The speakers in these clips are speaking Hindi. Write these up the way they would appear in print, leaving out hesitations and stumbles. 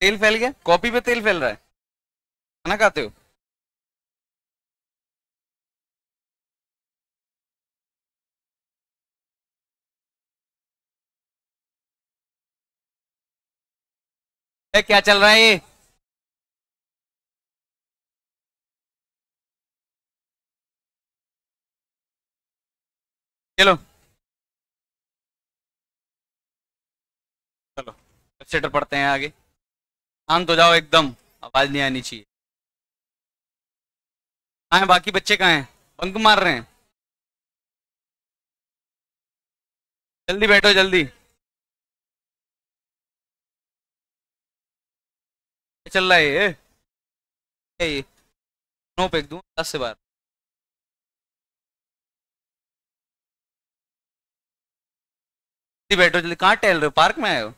तेल फैल गया, कॉपी पे तेल फैल रहा है, खाना खाते हो? क्या चल रहा है ये? चलो चलो सेटर पढ़ते हैं आगे। शांत हो जाओ एकदम, आवाज नहीं आनी चाहिए। कहाँ है बाकी बच्चे, कहाँ हैं? बंक मार रहे हैं? जल्दी बैठो जल्दी। क्या चल रहा है ये? नो फेंक दूं 10 से बार। जल्दी बैठो जल्दी, कहाँ टहल रहे हो, पार्क में आए हो?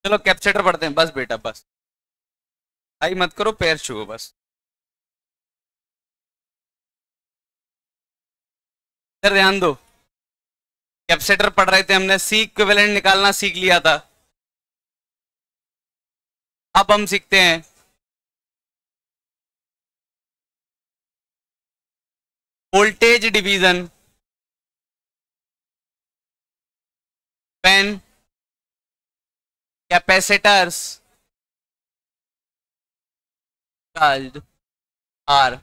चलो कैप्सेटर पढ़ते हैं, बस बेटा बस, आई मत करो, पैर छुओ बस। इधर ध्यान दो, कैप्सेटर पढ़ रहे थे हमने, सी इक्विवेलेंट निकालना सीख लिया था। अब हम सीखते हैं voltage division when capacitors charged are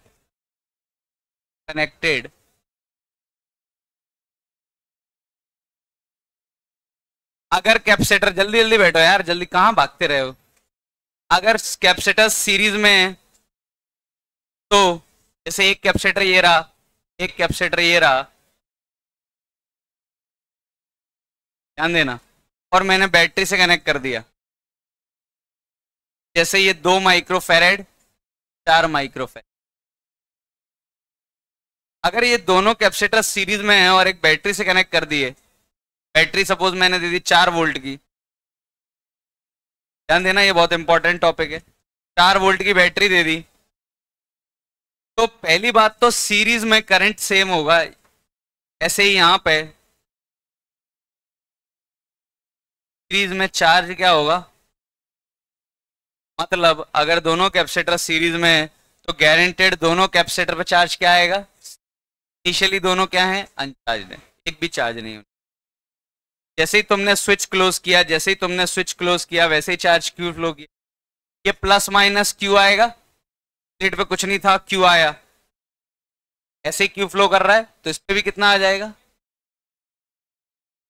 connected. अगर कैपेसिटर, जल्दी जल्दी बैठो यार, जल्दी कहां भागते रहे हो। अगर कैपेसिटर सीरीज में है तो जैसे एक कैपेसिटर ये रहा, एक कैपेसिटर ये रहा, ध्यान देना, और मैंने बैटरी से कनेक्ट कर दिया, जैसे ये 2 माइक्रोफेरेड 4 माइक्रोफेरेड। अगर ये दोनों कैपेसिटर सीरीज में है और एक बैटरी से कनेक्ट कर दिए, बैटरी सपोज मैंने दे दी 4 वोल्ट की, ध्यान देना ये बहुत इंपॉर्टेंट टॉपिक है, 4 वोल्ट की बैटरी दे दी, तो पहली बात तो सीरीज में करंट सेम होगा। ऐसे ही यहां पे सीरीज में चार्ज क्या होगा, मतलब अगर दोनों कैपेसिटर सीरीज में है तो गारंटेड दोनों कैपेसिटर पे चार्ज क्या आएगा, इनिशियली दोनों क्या है, अनचार्ज है, एक भी चार्ज नहीं होगा। जैसे ही तुमने स्विच क्लोज किया, जैसे ही तुमने स्विच क्लोज किया वैसे ही चार्ज क्यू फ्लो किया, ये प्लस माइनस क्यू आएगा, स्लिट पे कुछ नहीं था क्यू आया, ऐसे ही क्यू फ्लो कर रहा है तो इस पे भी कितना आ जाएगा,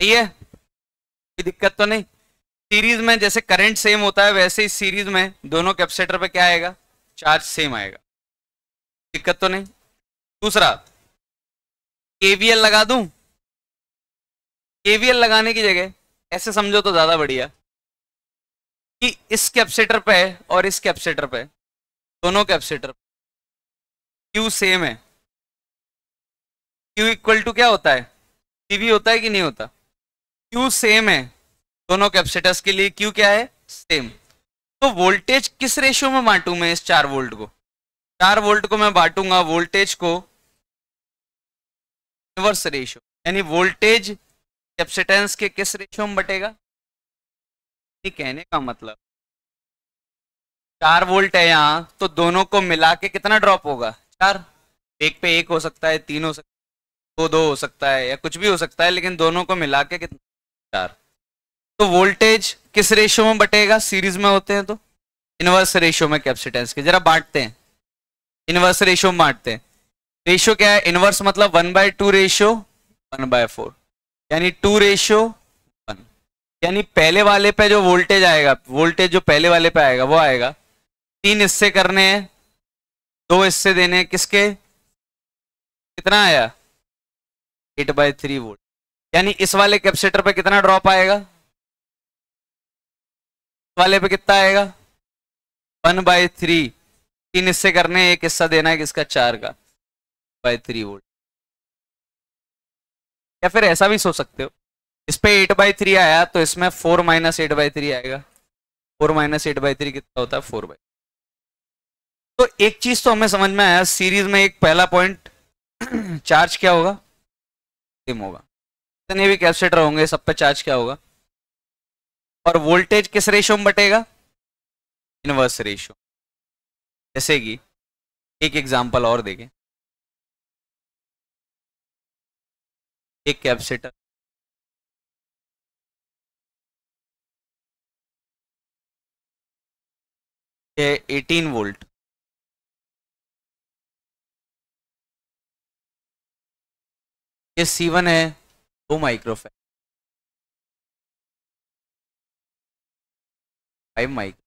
सही है, कोई दिक्कत तो नहीं। सीरीज में जैसे करंट सेम होता है वैसे ही सीरीज में दोनों कैपेसिटर पे क्या आएगा, चार्ज सेम आएगा, दिक्कत तो नहीं। दूसरा, केवीएल लगा दूं, केवीएल लगाने की जगह ऐसे समझो तो ज्यादा बढ़िया, कि इस कैपेसिटर पे और इस कैपेसिटर पे, दोनों कैपेसिटर क्यू सेम है, क्यू इक्वल टू क्या होता है, सीवी होता है कि नहीं होता, क्यू सेम है दोनों कैपेसिटर्स के लिए, क्यू क्या है, सेम। तो वोल्टेज किस रेशियो में बांटू मैं इस 4 वोल्ट को, 4 वोल्ट को मैं बांटूंगा वोल्टेज को इनवर्स रेशियो, यानी वोल्टेज कैपेसिटेंस के किस रेशियो में बटेगा, ये कहने का मतलब 4 वोल्ट है यहाँ तो दोनों को मिला के कितना ड्रॉप होगा, 4, एक पे 1 हो सकता है, 3 हो सकता है, 2 हो सकता है, या कुछ भी हो सकता है, लेकिन दोनों को मिला के कितना, 4। तो वोल्टेज किस रेशियो में बटेगा, सीरीज में होते हैं तो इनवर्स रेशियो में कैपेसिटेंस के, जरा बांटते हैं, इनवर्स रेशियो में बांटते हैं। रेशियो क्या है, इनवर्स मतलब 1/2 रेशियो 1/4, यानी 2 रेशियो 1, यानी पहले वाले पे जो वोल्टेज आएगा, वोल्टेज जो पहले वाले पे आएगा वो आएगा, 3 हिस्से करने हैं, 2 हिस्से देने हैं किसके, कितना आया 8/3 वोल्ट, यानी इस वाले कैपेसिटर पे कितना ड्रॉप आएगा, इस वाले पे कितना आएगा 1/3, 3 हिस्से करने, एक हिस्सा देना है किसका, 4 का, 3 वोल्ट। या फिर ऐसा भी सोच सकते हो, इस पे 8/3 आया तो इसमें 4 - 8/3 आएगा, 4 - 8/3 कितना होता है 4/3। तो एक चीज तो हमें समझ में आया, सीरीज में एक पहला पॉइंट चार्ज क्या होगा, सेम होगा। जितने भी कैपेसिटर होंगे सब पे चार्ज क्या होगा, और वोल्टेज किस रेशियो में बटेगा, इनवर्स रेशियो। जैसे कि एक एग्जांपल और देखें, एक कैपेसिटर है 18 वोल्ट, ये C1 है 2 माइक्रोफैराड, 5 माइक्रो।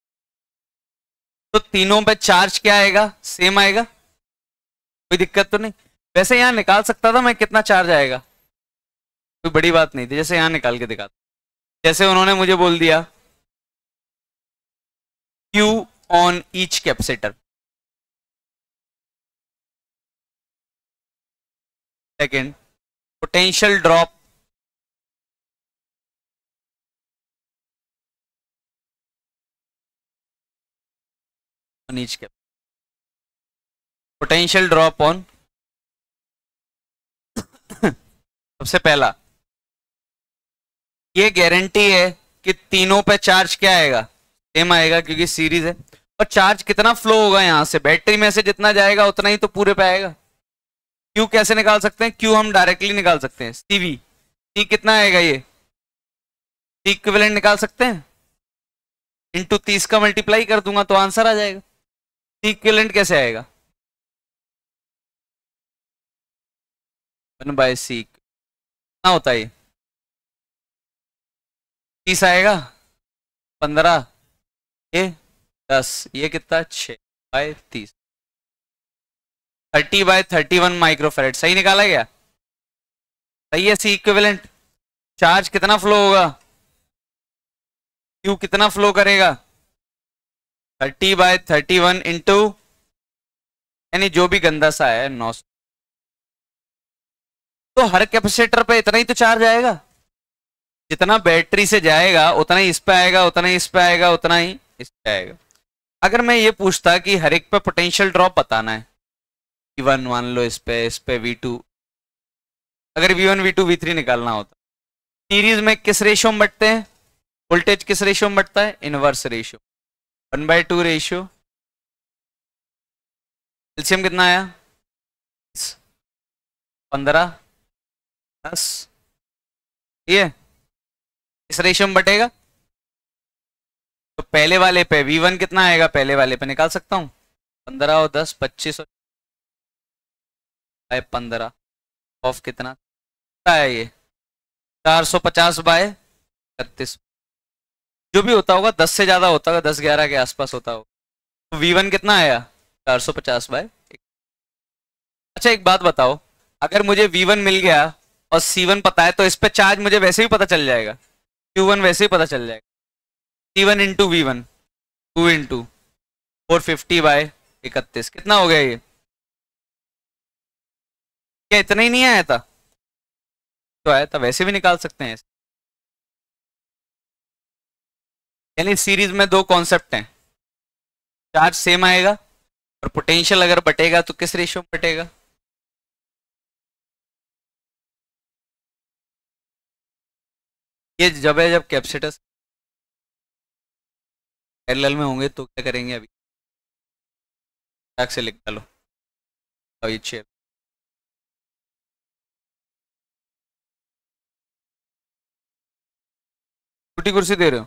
तो तीनों पे चार्ज क्या आएगा, सेम आएगा, कोई दिक्कत तो नहीं। वैसे यहाँ निकाल सकता था मैं कितना चार्ज आएगा, कोई बड़ी बात नहीं थी, जैसे यहाँ निकाल के दिखा। जैसे उन्होंने मुझे बोल दिया Q on each capacitor, second potential drop on each cap, potential drop on सबसे पहला ये गारंटी है कि तीनों पे चार्ज क्या आएगा, सेम आएगा, क्योंकि सीरीज है। और चार्ज कितना फ्लो होगा यहां से, बैटरी में से जितना जाएगा उतना ही तो पूरे पे आएगा। क्यू कैसे निकाल सकते हैं, क्यू हम डायरेक्टली निकाल सकते हैं, सीवी, सी कितना आएगा, ये सी इक्विवेलेंट निकाल सकते हैं, इंटू 30 का मल्टीप्लाई कर दूंगा तो आंसर आ जाएगा। सी इक्विवेलेंट कैसे आएगा, 1/c कितना होता है, 30 आएगा, 15, ये 10, ये कितना 6/30, 30/31 माइक्रोफेरेड, सही निकाला गया, सही है। सी इक्विवेलेंट चार्ज कितना फ्लो होगा, क्यू कितना फ्लो करेगा, 30/31 इंटू, यानी जो भी गंदा सा है 900। तो हर कैपेसिटर पे इतना ही तो चार्ज आएगा, जितना बैटरी से जाएगा उतना ही इस पे आएगा, उतना ही इस पे आएगा, उतना ही इस पे आएगा। अगर मैं ये पूछता कि हर एक पे पोटेंशियल ड्रॉप बताना है, V1 मान लो, इस पे V2, अगर V1 V2 V3 निकालना होता, सीरीज में किस रेशियो में बटते हैं, वोल्टेज किस रेशियो में बटता है, इनवर्स रेशियो, 1/2 रेशियो। एलसीएम कितना आया, 15, 10, ये इस रेशियो में बटेगा। तो पहले वाले पे V1 कितना आएगा, पहले वाले पे निकाल सकता हूँ, 15 और 10 25 बाय 15 ऑफ कितना है, ये 450/31, जो भी होता होगा 10 से ज्यादा होता होगा, 10-11 के आसपास होता होगा। तो V1 कितना आया, 450/1। अच्छा एक बात बताओ, अगर मुझे V1 मिल गया और C1 पता है, तो इस पे चार्ज मुझे वैसे भी पता चल जाएगा, Q1 वैसे ही पता चल जाएगा। C1 इंटू V1, 2 इंटू 450/31, कितना हो गया ये, क्या इतना ही नहीं आया था, तो आया था, वैसे भी निकाल सकते हैं। यानी सीरीज में दो कॉन्सेप्ट हैं, चार्ज सेम आएगा और पोटेंशियल अगर बटेगा तो किस रेशियो में बटेगा। ये जब है जब कैपेसिटर्स पैरेलल में होंगे तो क्या करेंगे, अभी से लिख डालो, अभी चेयर टूटी कुर्सी दे रहे हो,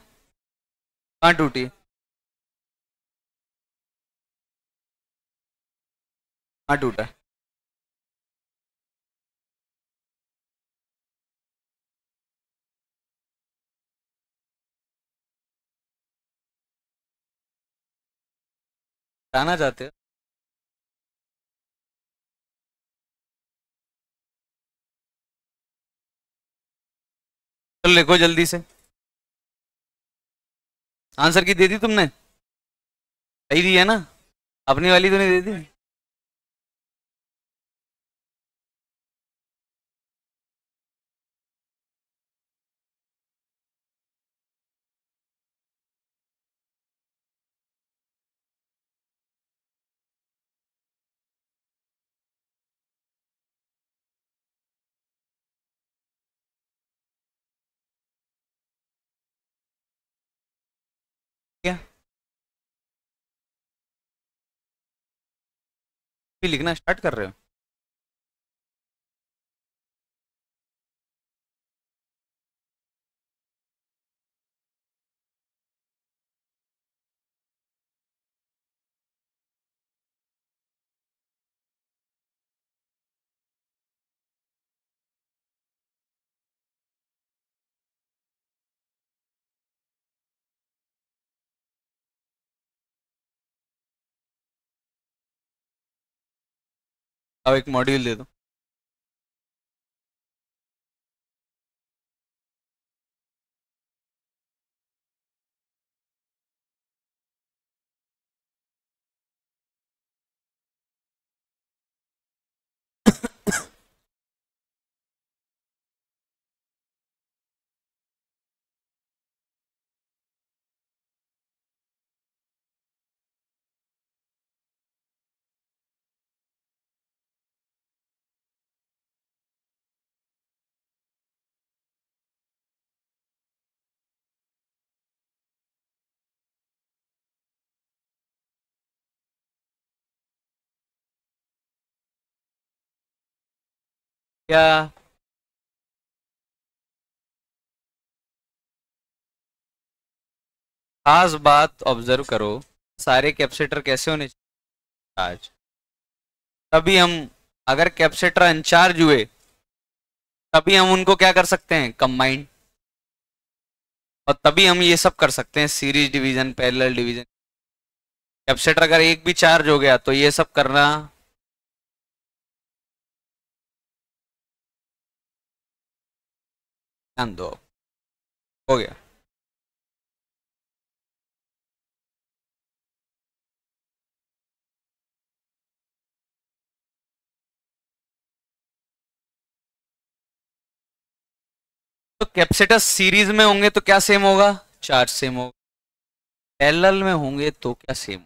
कहाँ टूटी, कहाँ टूटा है, जाना चाहते हो, चलो लिखो जल्दी से, आंसर की दे दी तुमने, सही दी है ना, अपनी वाली तो नहीं दे दी। भी लिखना स्टार्ट कर रहे हो? अब एक मॉड्यूल दे दो। क्या खास बात ऑब्जर्व करो, सारे कैपेसिटर कैसे होने चाहिए चार्ज। तभी हम, अगर कैपेसिटर अनचार्ज हुए तभी हम उनको क्या कर सकते हैं, कंबाइन। और तभी हम ये सब कर सकते हैं, series division, parallel division. Capacitor अगर एक भी चार्ज हो गया तो ये सब करना ध्यान दो। हो गया। तो कैपेसिटर सीरीज में होंगे तो क्या सेम होगा, चार्ज सेम होगा। पैरेलल में होंगे तो क्या सेम।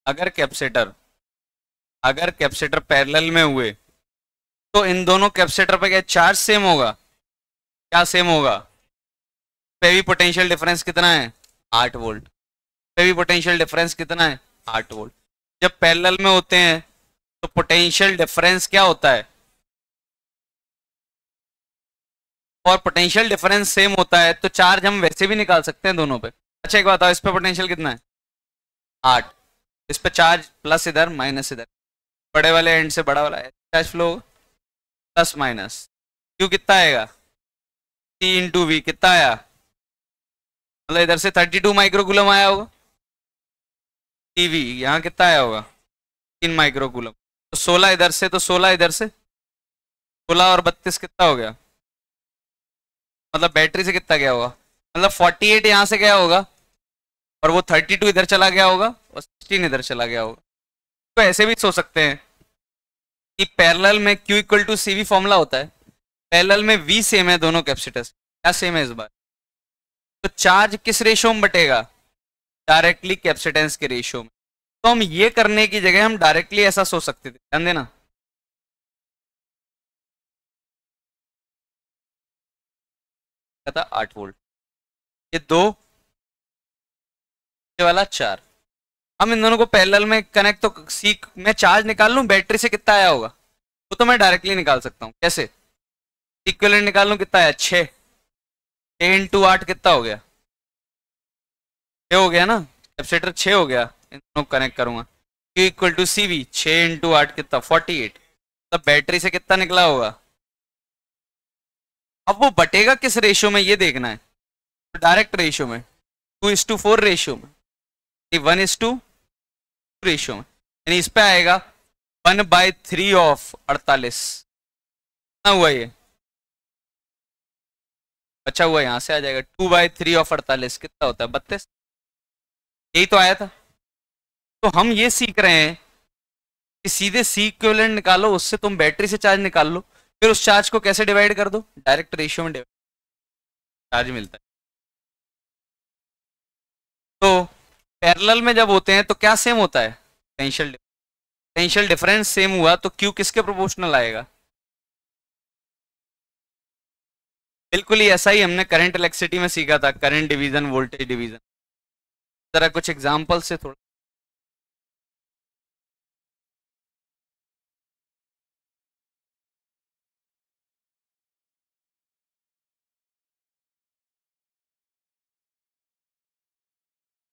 अगर कैपेसिटर अगर कैपेसिटर पैरेलल में हुए तो इन दोनों कैपेसिटर पे क्या चार्ज सेम होगा, क्या सेम होगा। पे भी पोटेंशियल डिफरेंस कितना है, 8 वोल्ट। पे भी पोटेंशियल डिफरेंस कितना है, 8 वोल्ट। जब पैरेलल में होते हैं तो पोटेंशियल डिफरेंस क्या होता है, और पोटेंशियल डिफरेंस सेम होता है तो चार्ज हम वैसे भी निकाल सकते हैं दोनों पे। अच्छा एक बात बताओ, इस पे पोटेंशियल कितना है, 8। इस पे चार्ज प्लस इधर माइनस इधर, बड़े वाले एंड से बड़ा वाला charge flow plus minus. Q कितना आएगा, टी इंटू वी कितना आया, मतलब इधर से 32 माइक्रोकूलम आया होगा। टीवी यहाँ कितना आया होगा, 3 माइक्रोकूलम। तो 16 इधर से, तो 16 इधर से, 16 और 32 कितना हो गया, मतलब बैटरी से कितना गया होगा, मतलब 48 यहाँ से गया होगा, और वो 32 इधर चला गया होगा, और 16 इधर चला गया होगा। तो ऐसे भी सोच सकते हैं कि पैरेलल में Q equal to C V formula होता है, पैरेलल में V सेम है दोनों कैपेसिटर्स, क्या सेम है इस बार। तो चार्ज किस रेशियो में बटेगा, डायरेक्टली कैपेसिटेंस के रेशियो में। तो हम ये करने की जगह हम डायरेक्टली ऐसा सोच सकते थे, ध्यान देना। था 8 वोल्ट, ये 2, ये वाला 4। हम इन दोनों को पैरेलल में कनेक्ट, तो सीख मैं चार्ज निकाल लूं बैटरी से कितना आया होगा, वो तो मैं डायरेक्टली निकाल सकता हूँ। कैसे, इक्विवेलेंट निकाल लूं, कितना आया 6, 6 इंटू 8 कितना हो गया, 6 हो गया ना, कैपेसिटर 6 हो गया। इन दोनों को कनेक्ट करूंगा, Q equal to C V, 6 into 8 कितना 48। तब बैटरी से कितना निकला होगा। अब वो बटेगा किस रेशियो में ये देखना है, तो डायरेक्ट रेशियो में, 2:4 रेशियो में, 1:2 रेशियो में, यानी इस पे आएगा 1/3 ऑफ 48 कितना हुआ ये, बचा हुआ यहां से आ जाएगा 2/3 ऑफ 48 कितना होता है 32, यही तो आया था। तो हम ये सीख रहे हैं कि सीधे सी इक्विवेलेंट निकालो, उससे तुम बैटरी से चार्ज निकाल लो, फिर उस चार्ज को कैसे डिवाइड कर दो, डायरेक्ट रेशियो में चार्ज मिलता है। तो पैरेलल में जब होते हैं तो क्या सेम होता है, पोटेंशियल डिफरेंस सेम हुआ तो क्यू किसके प्रोपोर्शनल आएगा, बिल्कुल ही ऐसा ही हमने करंट इलेक्ट्रिसिटी में सीखा था, करंट डिवीजन वोल्टेज डिवीजन। जरा कुछ एग्जांपल से थोड़ा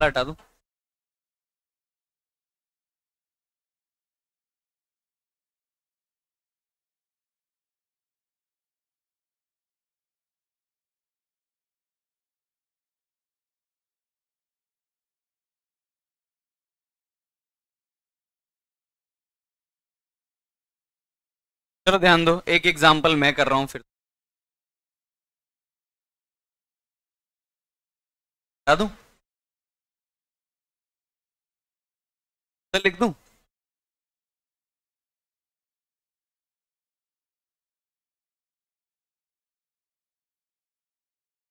हटा दूं। चलो ध्यान दो, एक एग्जांपल मैं कर रहा हूं फिर बता दूं, तो लिख दूं।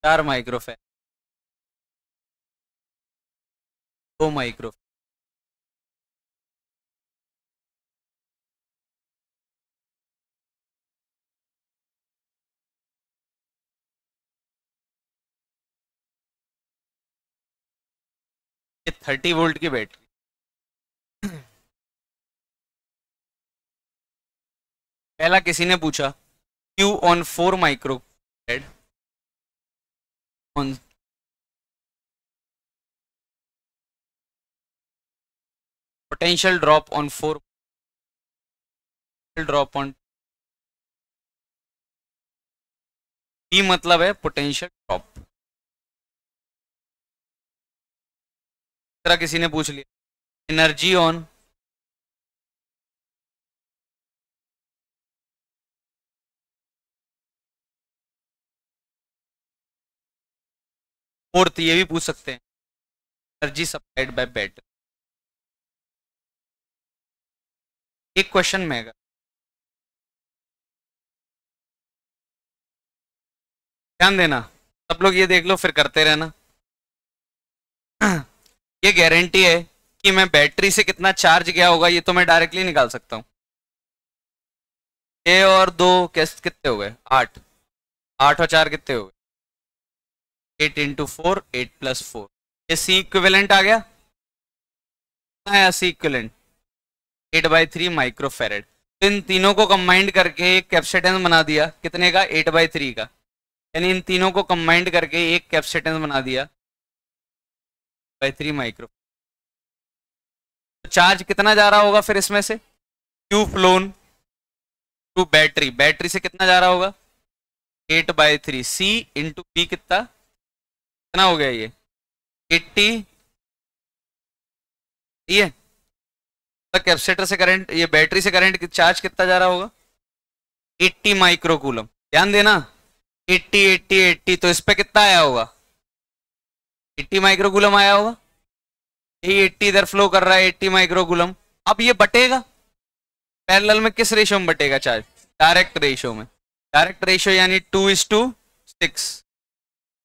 4 माइक्रोफैराड, 2 माइक्रो, ये 30 वोल्ट की बैटरी। पहला किसी ने पूछा Q on 4 microfarad on potential drop on 4 drop on P मतलब है पोटेंशियल ड्रॉप। तरह किसी ने पूछ लिया एनर्जी ऑन फोर्थ, ये भी पूछ सकते हैं एनर्जी सप्लाइड बाय बैटरी। एक क्वेश्चन में है, ध्यान देना सब लोग, ये देख लो फिर करते रहना। ये गारंटी है कि मैं बैटरी से कितना चार्ज गया होगा ये तो मैं डायरेक्टली निकाल सकता हूँ। 6 और 2 कैसे कितने हो गए 8, 8 और 4 कितने हो गए 8 इंटू 4, 8 प्लस 4, ये सी इक्विवेलेंट आ गया, कितना आया सी इक्विवेलेंट 8/3 माइक्रोफैरेड। तो इन तीनों को कंबाइंड करके एक कैपेसिटेंस बना दिया, कितने का 8/3 का, यानी इन तीनों को कंबाइंड करके एक कैपेसिटेंस बना दिया 3 माइक्रो। तो चार्ज कितना जा रहा होगा फिर इसमें से, Q flown to battery, battery से कितना जा रहा होगा 8/3 सी इंटू पी, कितना हो गया ये 80, ये तो कैपेसिटर से करंट, ये बैटरी से करंट चार्ज कितना जा रहा होगा 80 माइक्रोकूलम। ध्यान देना 80 80 80, तो इस पे कितना आया होगा 80 माइक्रोकूलम आया होगा, यही 80 इधर फ्लो कर रहा है 80 माइक्रोकूलम। अब ये बटेगा पैरेलल में किस रेशियो में बटेगा चार्ज, डायरेक्ट रेशियो में, डायरेक्ट रेशियो यानी 2:6,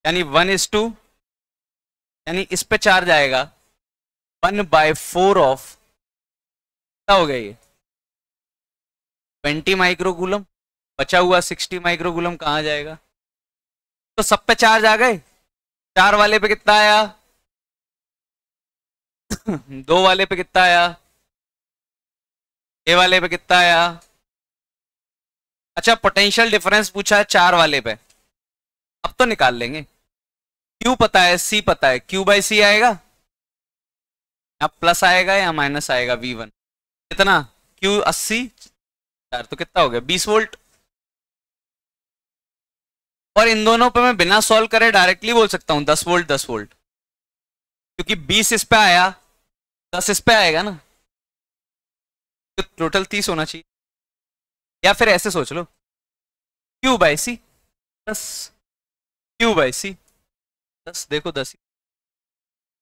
यानी 1:2, यानी इस पे चार्ज आएगा 1/4 ऑफ, क्या हो गया ये 20 माइक्रोकूलम, बचा हुआ 60 माइक्रोकूलम कहाँ जाएगा। तो सब पे चार्ज आ गए, 4 वाले पे कितना आया 2 वाले पे कितना आया, ए वाले पे कितना आया। अच्छा पोटेंशियल डिफरेंस पूछा है 4 वाले पे, अब तो निकाल लेंगे, क्यू पता है सी पता है, Q/C आएगा या प्लस आएगा या माइनस आएगा V1, कितना Q 80, 4 तो कितना हो गया 20 वोल्ट। और इन दोनों पे मैं बिना सॉल्व करे डायरेक्टली बोल सकता हूं 10 वोल्ट 10 वोल्ट, क्योंकि 20 इस पे आया 10 इस पे आएगा ना, तो टोटल 30 होना चाहिए। या फिर ऐसे सोच लो, Q by C 10, Q by C 10, देखो 10 ही।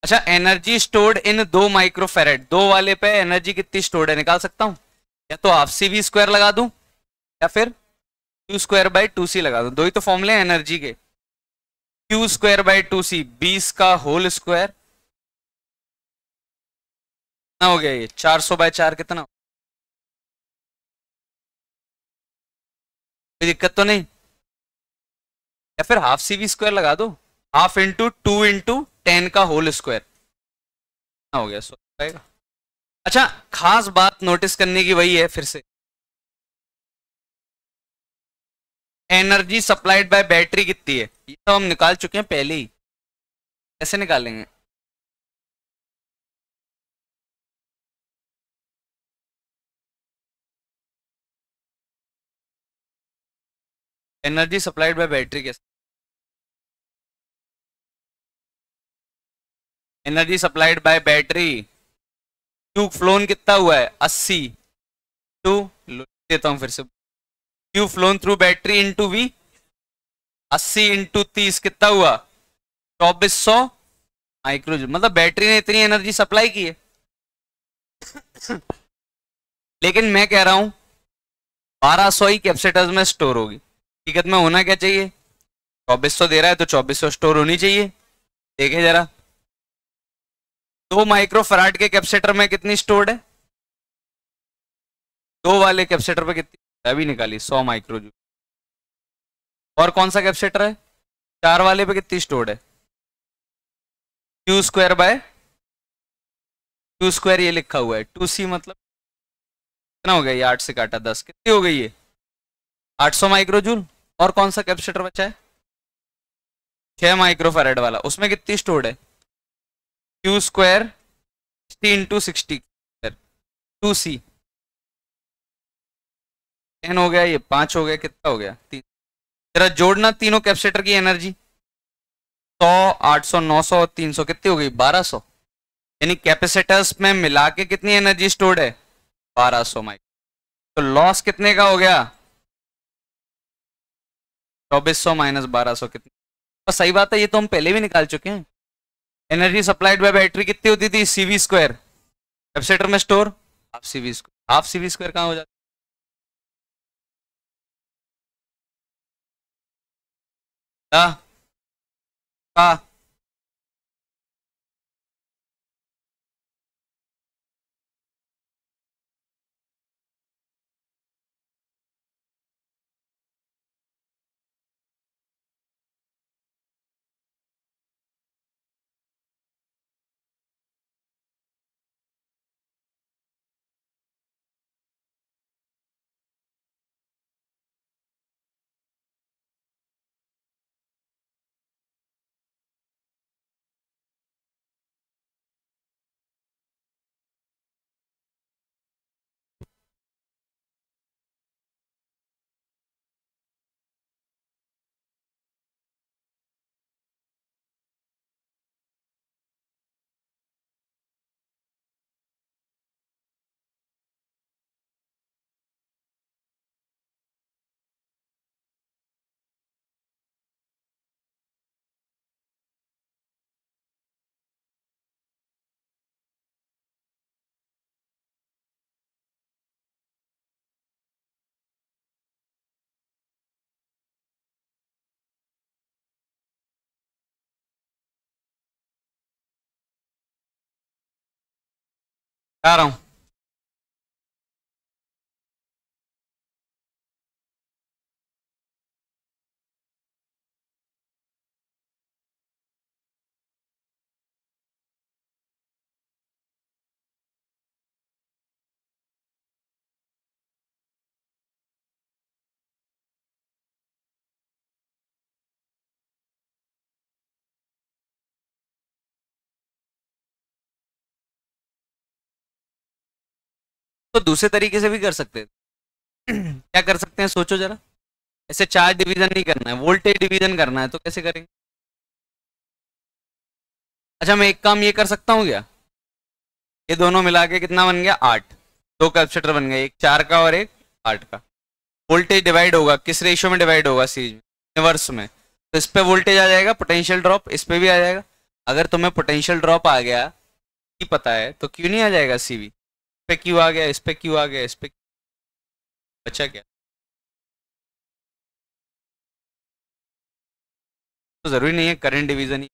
अच्छा, एनर्जी स्टोर्ड इन 2 माइक्रोफेरेड, 2 वाले पे एनर्जी कितनी स्टोर्ड है निकाल सकता हूं। या तो हाफ सी वी स्क्वायर लगा दूं, या फिर क्यू स्क्वायर बाई 2 सी लगा दूं। दो ही तो फॉर्मूले हैं एनर्जी के। क्यू स्क्वायर बाई 2 सी, 20 का होल स्क्वायर, कितना हो गया ये 400/4, कितना, कोई दिक्कत तो नहीं। या फिर हाफ सी वी स्क्वायर लगा दो, हाफ इंटू 2 इंटू 10 का होल स्क्वायर, कितना हो गया 100 आएगा। अच्छा, खास बात नोटिस करने की वही है फिर से, एनर्जी सप्लाइड बाय बैटरी कितनी है, ये तो हम निकाल चुके हैं पहले ही। कैसे निकालेंगे, एनर्जी सप्लाइड बाय बैटरी कैसे, energy supplied by battery, Q flown कितना हुआ है 80, टू देता हूं फिर से, Q flown through battery into V, 80 into 30 कितना हुआ 2400 माइक्रोजूल, मतलब बैटरी ने इतनी एनर्जी सप्लाई की है। लेकिन मैं कह रहा हूं 1200 ही कैपेसिटर्स में स्टोर होगी। हकीकत में होना क्या चाहिए, 2400 दे रहा है तो 2400 स्टोर होनी चाहिए। देखे जरा, 2 माइक्रोफराड के कैपेसिटर में कितनी स्टोर्ड है, 2 वाले कैपेसिटर पे कितनी, अभी निकाली 100 माइक्रोजूल। और कौन सा कैपेसिटर है, 4 वाले पे कितनी स्टोर्ड है, Q square by Q square, ये लिखा हुआ है 2 सी, मतलब कितना हो गया ये, 8 से काटा 10, कितनी हो गई ये 800 माइक्रोजूल। और कौन सा कैपेसिटर बचा है, 6 माइक्रोफैराड वाला, उसमें कितनी स्टोर्ड है, क्यू स्क्वायर 60 इंटू 60, 2 सी, 10 हो गया, ये 5 हो गया, कितना हो गया 3। तेरा जोड़ना तीनों कैपेसिटर की एनर्जी, 100, 800, 900, 300, कितनी हो गई 1200। यानी कैपेसिटर्स में मिला के कितनी एनर्जी स्टोर्ड है 1200 माइक्रो। तो लॉस कितने का हो गया 2400 माइनस 1200, कितनी, और सही बात है, ये तो हम पहले भी निकाल चुके हैं। एनर्जी सप्लाइड बाय बैटरी कितनी होती थी, सीवी स्क्वायर, कैपेसिटर में store half CV square, half CV square कहां हो जाता है, हाँ। आ रहा हूं, तो दूसरे तरीके से भी कर सकते हैं। क्या कर सकते हैं सोचो जरा, ऐसे चार्ज डिवीजन नहीं करना है, वोल्टेज डिवीजन करना है, तो कैसे करेंगे। अच्छा, मैं एक काम ये कर सकता हूँ क्या, ये दोनों मिला के कितना बन गया 8, दो कैपेसिटर बन गए, एक 4 का और एक 8 का। वोल्टेज डिवाइड होगा, किस रेशियो में डिवाइड होगा? सीरीज में, इनवर्स में। तो इस पे वोल्टेज आ जाएगा, पोटेंशियल ड्रॉप इस पे भी आ जाएगा। अगर तुम्हें पोटेंशियल ड्रॉप आ गया ही पता है तो क्यों नहीं आ जाएगा सीवी? इस पे क्यों आ गया, इस पे क्यों आ गया, इस पे बचा क्या? तो जरूरी नहीं है current division he,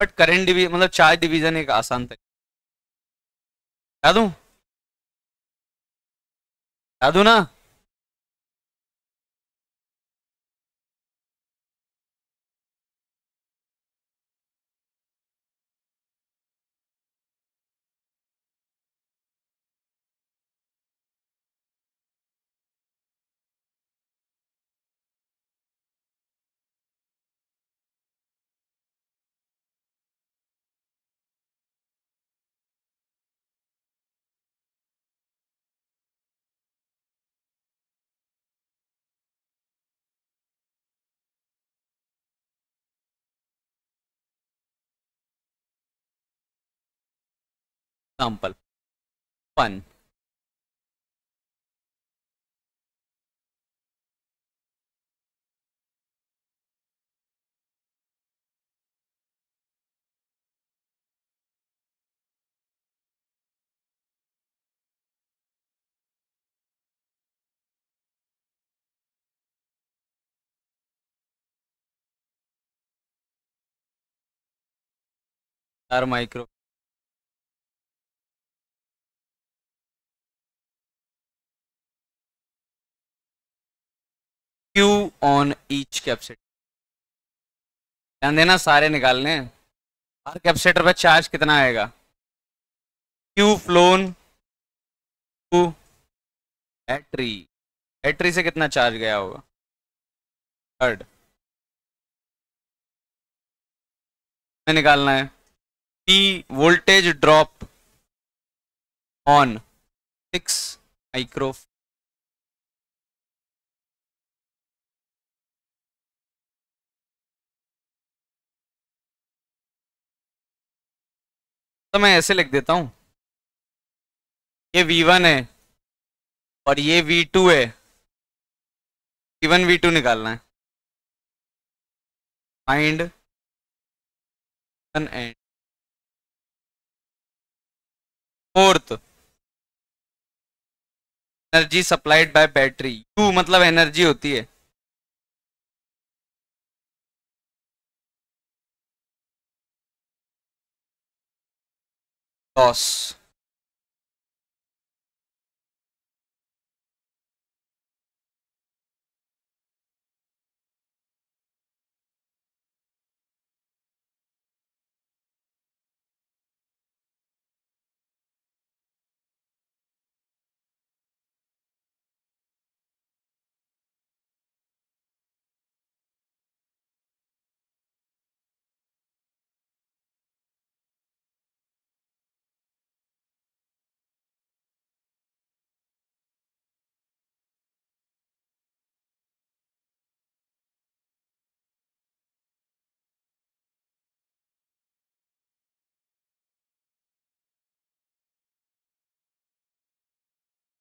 but current division मतलब चार्ज डिवीजन एक आसान तक। बता दूं? बता दूं ना? एग्जाम्पल 1। चार micro Q on each capacitor. ध्यान देना, सारे निकालने हैं। हर कैपेसिटर पे चार्ज कितना आएगा? Q flown to battery, battery से कितना चार्ज गया होगा? थर्ड में निकालना है। P voltage drop on 6 micro. तो मैं ऐसे लिख देता हूं, ये V1 है और ये V2 है। V1 V2 निकालना है। Find and fourth energy supplied by battery. U मतलब एनर्जी होती है। Loss.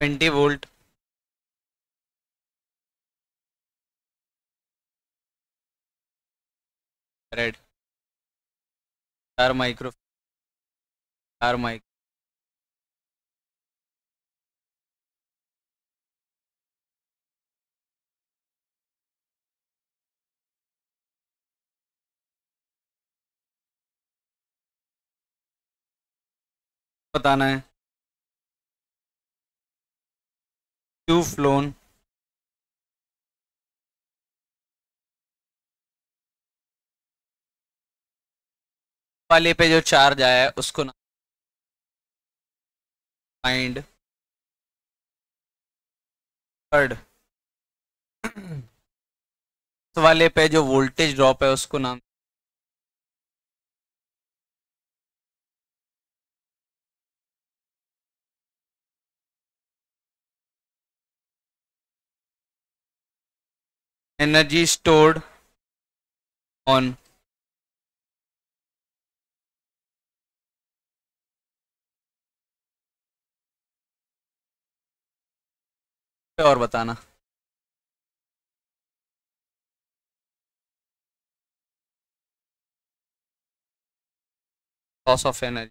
Twenty volt. Red. 4 micro. 4 mic बताना है। क्यू फ्लोन वाले पे जो चार्ज आया है उसको फाइंड थर्ड वाले पे जो वोल्टेज ड्रॉप है उसको नाम एनर्जी स्टोर्ड ऑन और बताना। Loss of energy.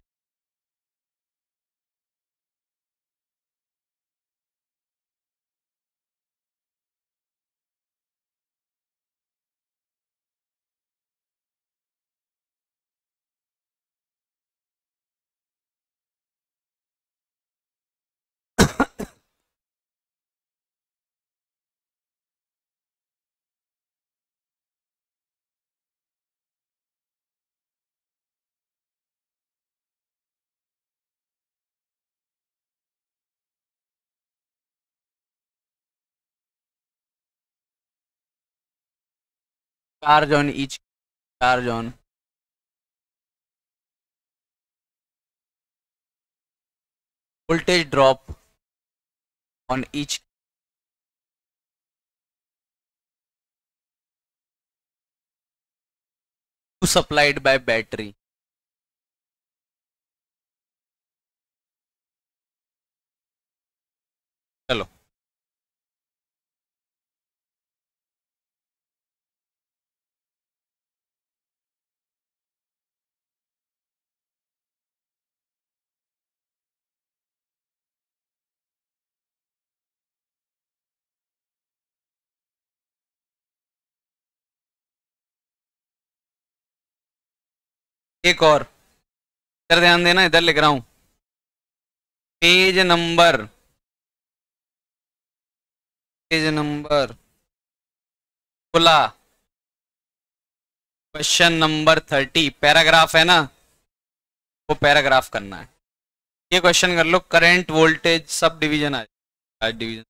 Charge on each, charge on voltage drop on each supplied by battery। चलो, एक और इधर ध्यान देना, इधर लिख रहा हूं पेज नंबर, पेज नंबर खुला, क्वेश्चन नंबर 30, पैराग्राफ है ना, वो पैराग्राफ करना है। ये क्वेश्चन कर लो, करंट वोल्टेज सब डिवीजन आ डिवीजन।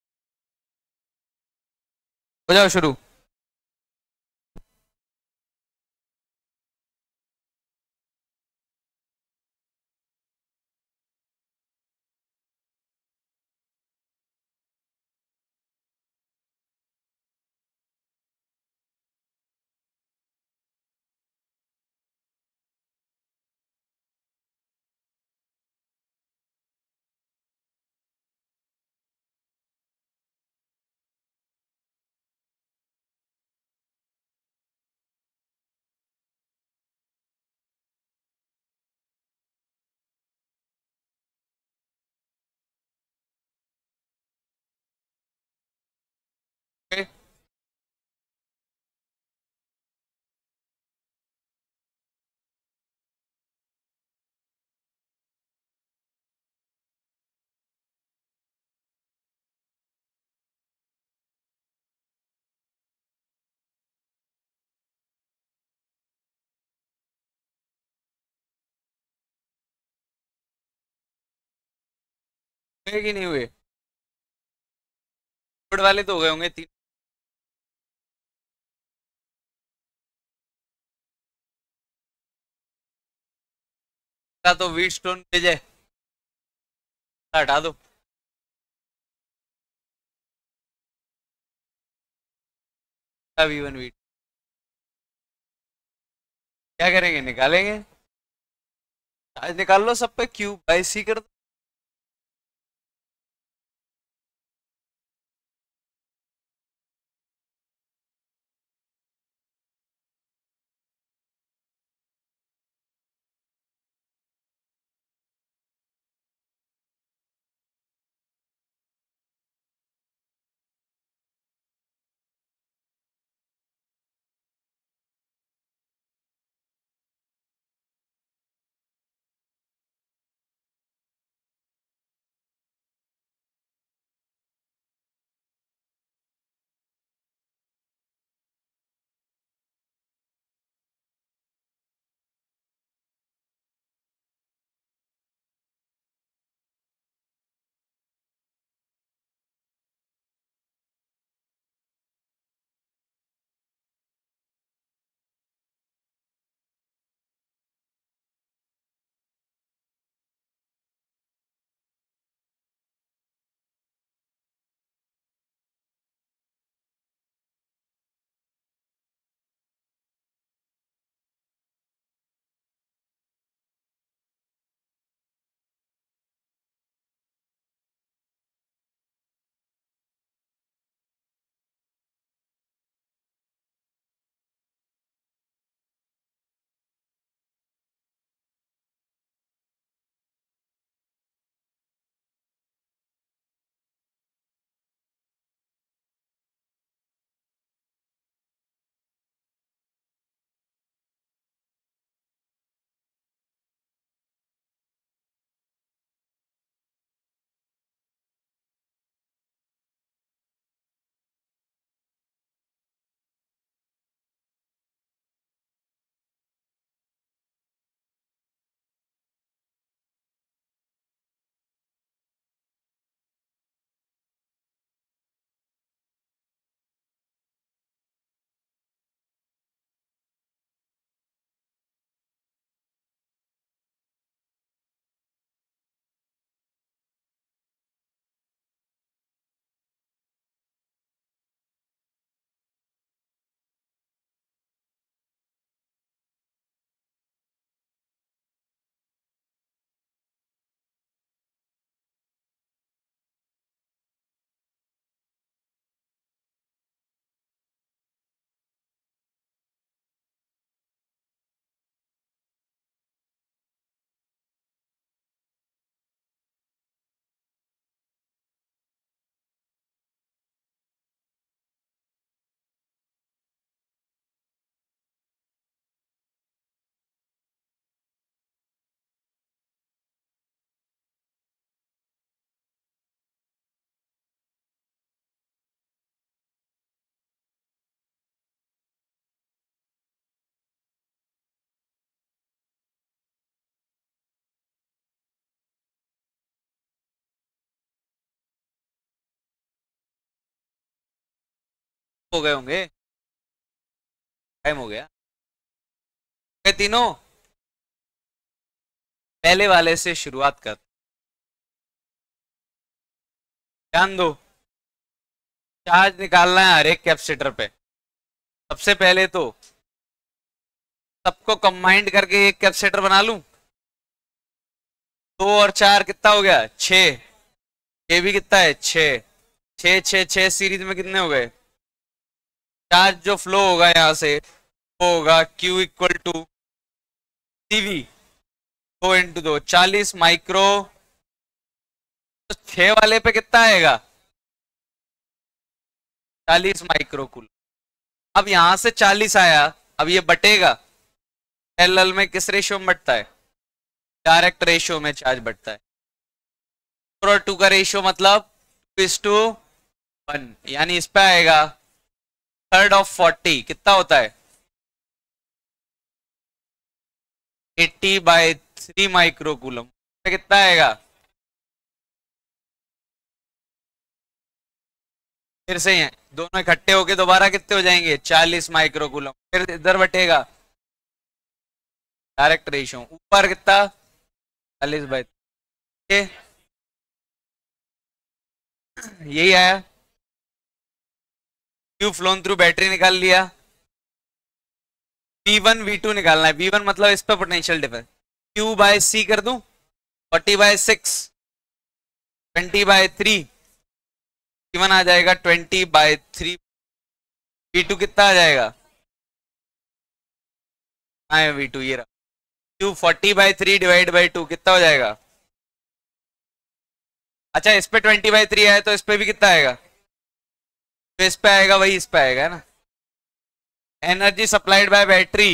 हो जाओ शुरू। Okay? हुए कि नहीं हुए? गुड वाले तो हो गए होंगे तीन। का तो वीट स्टोन भेज है, हटा दो। V1 वीट क्या करेंगे, निकालेंगे। आज निकाल लो सब पे क्यूब बाई सी कर दो। हो गए होंगे, टाइम हो गया तीनों। पहले वाले से शुरुआत कर, ध्यान दो। चार्ज निकालना है हर एक कैपेसिटर पे। सबसे पहले तो सबको कंबाइंड करके एक कैपेसिटर बना लूं। 2 और 4 कितना हो गया? 6। ये भी कितना है? 6। 6 6 6 सीरीज में कितने हो गए? चार्ज जो फ्लो होगा यहां से वो होगा Q equal to CV 2 × 2 40 micro. तो 6 वाले पे कितना आएगा? 40 माइक्रो कूल। अब यहां से 40 आया, अब ये बटेगा। पैरेलल में किस रेशियो में बढ़ता है? डायरेक्ट रेशियो में चार्ज बढ़ता है। 4 और 2 का रेशियो मतलब 2:1, यानी इस पे आएगा 1/3 कितना होता है? 80/3 माइक्रो कूलम। कितना आएगा? फिर से हैं दोनों इकट्ठे होके दोबारा कितने हो जाएंगे? 40 माइक्रो कूलम। फिर इधर बटेगा डायरेक्ट रेशियो, ऊपर कितना? 40/3। यही आया। Q फ्लोन थ्रू बैटरी निकाल लिया। V1 V2 निकालना है। V1 मतलब इस पे पोटेंशियल डिफरेंस। Q/C कर दूं 40/6 20/3। V1 आ जाएगा 20/3। V2 कितना आ जाएगा? हाँ V2 ये रहा। Q 40/3 /2 कितना हो जाएगा? अच्छा इस पे 20/3 आया तो इस पे भी कितना आएगा? तो इस पे आएगा वही इस पे आएगा, है ना। एनर्जी सप्लाइड बाय बैटरी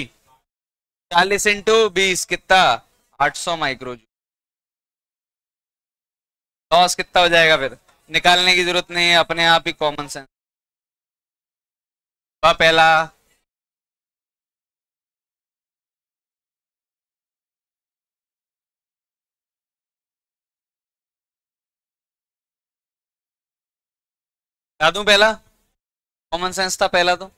40 × 20 कितना? 800 माइक्रो जूल। लॉस कितना हो जाएगा? फिर निकालने की जरूरत नहीं है, अपने आप ही कॉमन सेंस। पहला बता दूं, पहला कॉमन सेंस था पहला तो।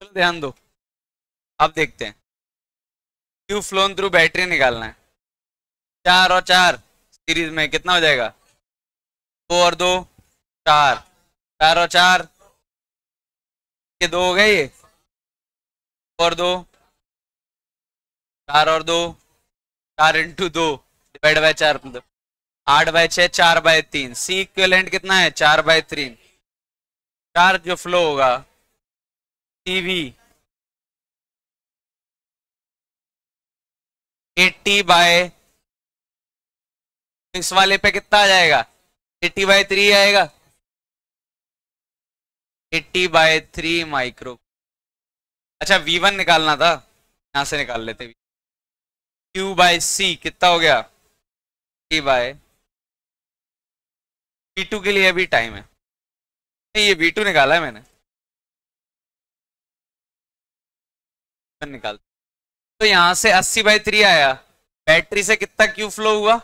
चलो ध्यान दो, अब देखते हैं। Q फ्लोन थ्रू बैटरी निकालना है। 4 और 4 सीरीज में कितना हो जाएगा? 2 और 2 4। 4 और 4 ये 2 हो गए। ये 2 और 2 4 और 2 4 × 2 डिवाइड बाय 4 मतलब 8/6 4/3। सी इक्विवेलेंट कितना है? 4/3। चार्ज जो फ्लो होगा CV 80/, इस वाले पे कितना आ जाएगा? 80/3 आएगा। 80/3 माइक्रो। अच्छा V1 निकालना था, यहां से निकाल लेते। Q/C कितना हो गया? V2 के लिए अभी टाइम है। नहीं ये V2 निकाला है मैंने, निकाल। तो यहां से 80/3 आया। बैटरी से कितना Q फ्लो हुआ?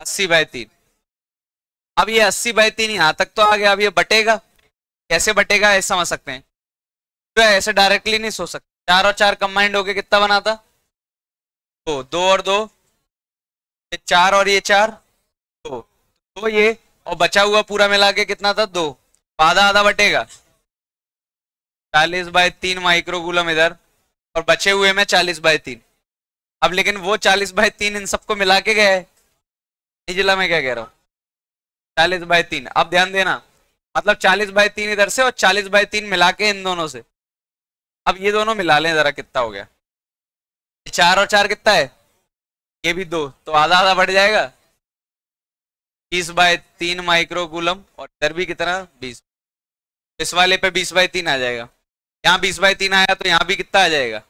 80/3। अब ये 80/3 यहां तक तो आ गया। अब ये बटेगा, कैसे बटेगा ऐसे समझ सकते हैं। तो ऐसे डायरेक्टली नहीं सोच सकते। 4 और 4 कंबाइंड होके कितना बना था? 2। 2 और 2 ये 4 और ये 4 2। तो ये और बचा हुआ पूरा मिला के कितना था? 2। आधा आधा बटेगा। 40/3 माइक्रो कूलम इधर और बचे हुए में 40/3। अब लेकिन वो 40/3 इन सबको मिला के गया है। जिला मैं क्या कह रहा हूँ? 40/3। अब ध्यान देना, मतलब 40/3 इधर से और 40/3 मिला के इन दोनों से। अब ये दोनों मिला लें जरा, कितना हो गया? 4 और 4 कितना है? ये भी 2, तो आधा आधा बढ़ जाएगा। 20/3 माइक्रो कूलम और इधर भी कितना? 20। इस वाले पे 20/3 आ जाएगा, यहाँ 20/3 आया तो यहाँ भी कितना आ जाएगा,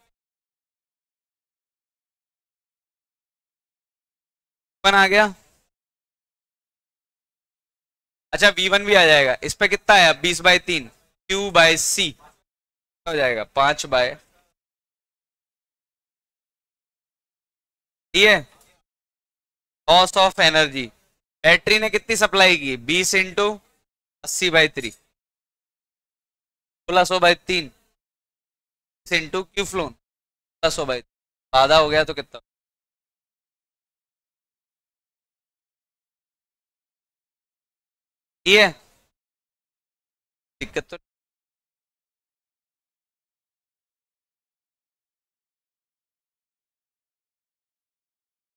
1 आ गया। अच्छा V1 भी आ जाएगा, इस पे कितना आया 20/3, Q/C हो जाएगा 5/, ठीक है। लॉस ऑफ एनर्जी, बैटरी ने कितनी सप्लाई की, 20 इंटू 80/3, 1600/3 इंटू क्यू फ्लोन 1600/3, आधा हो गया तो कितना, ठीक है। दिक्कत तो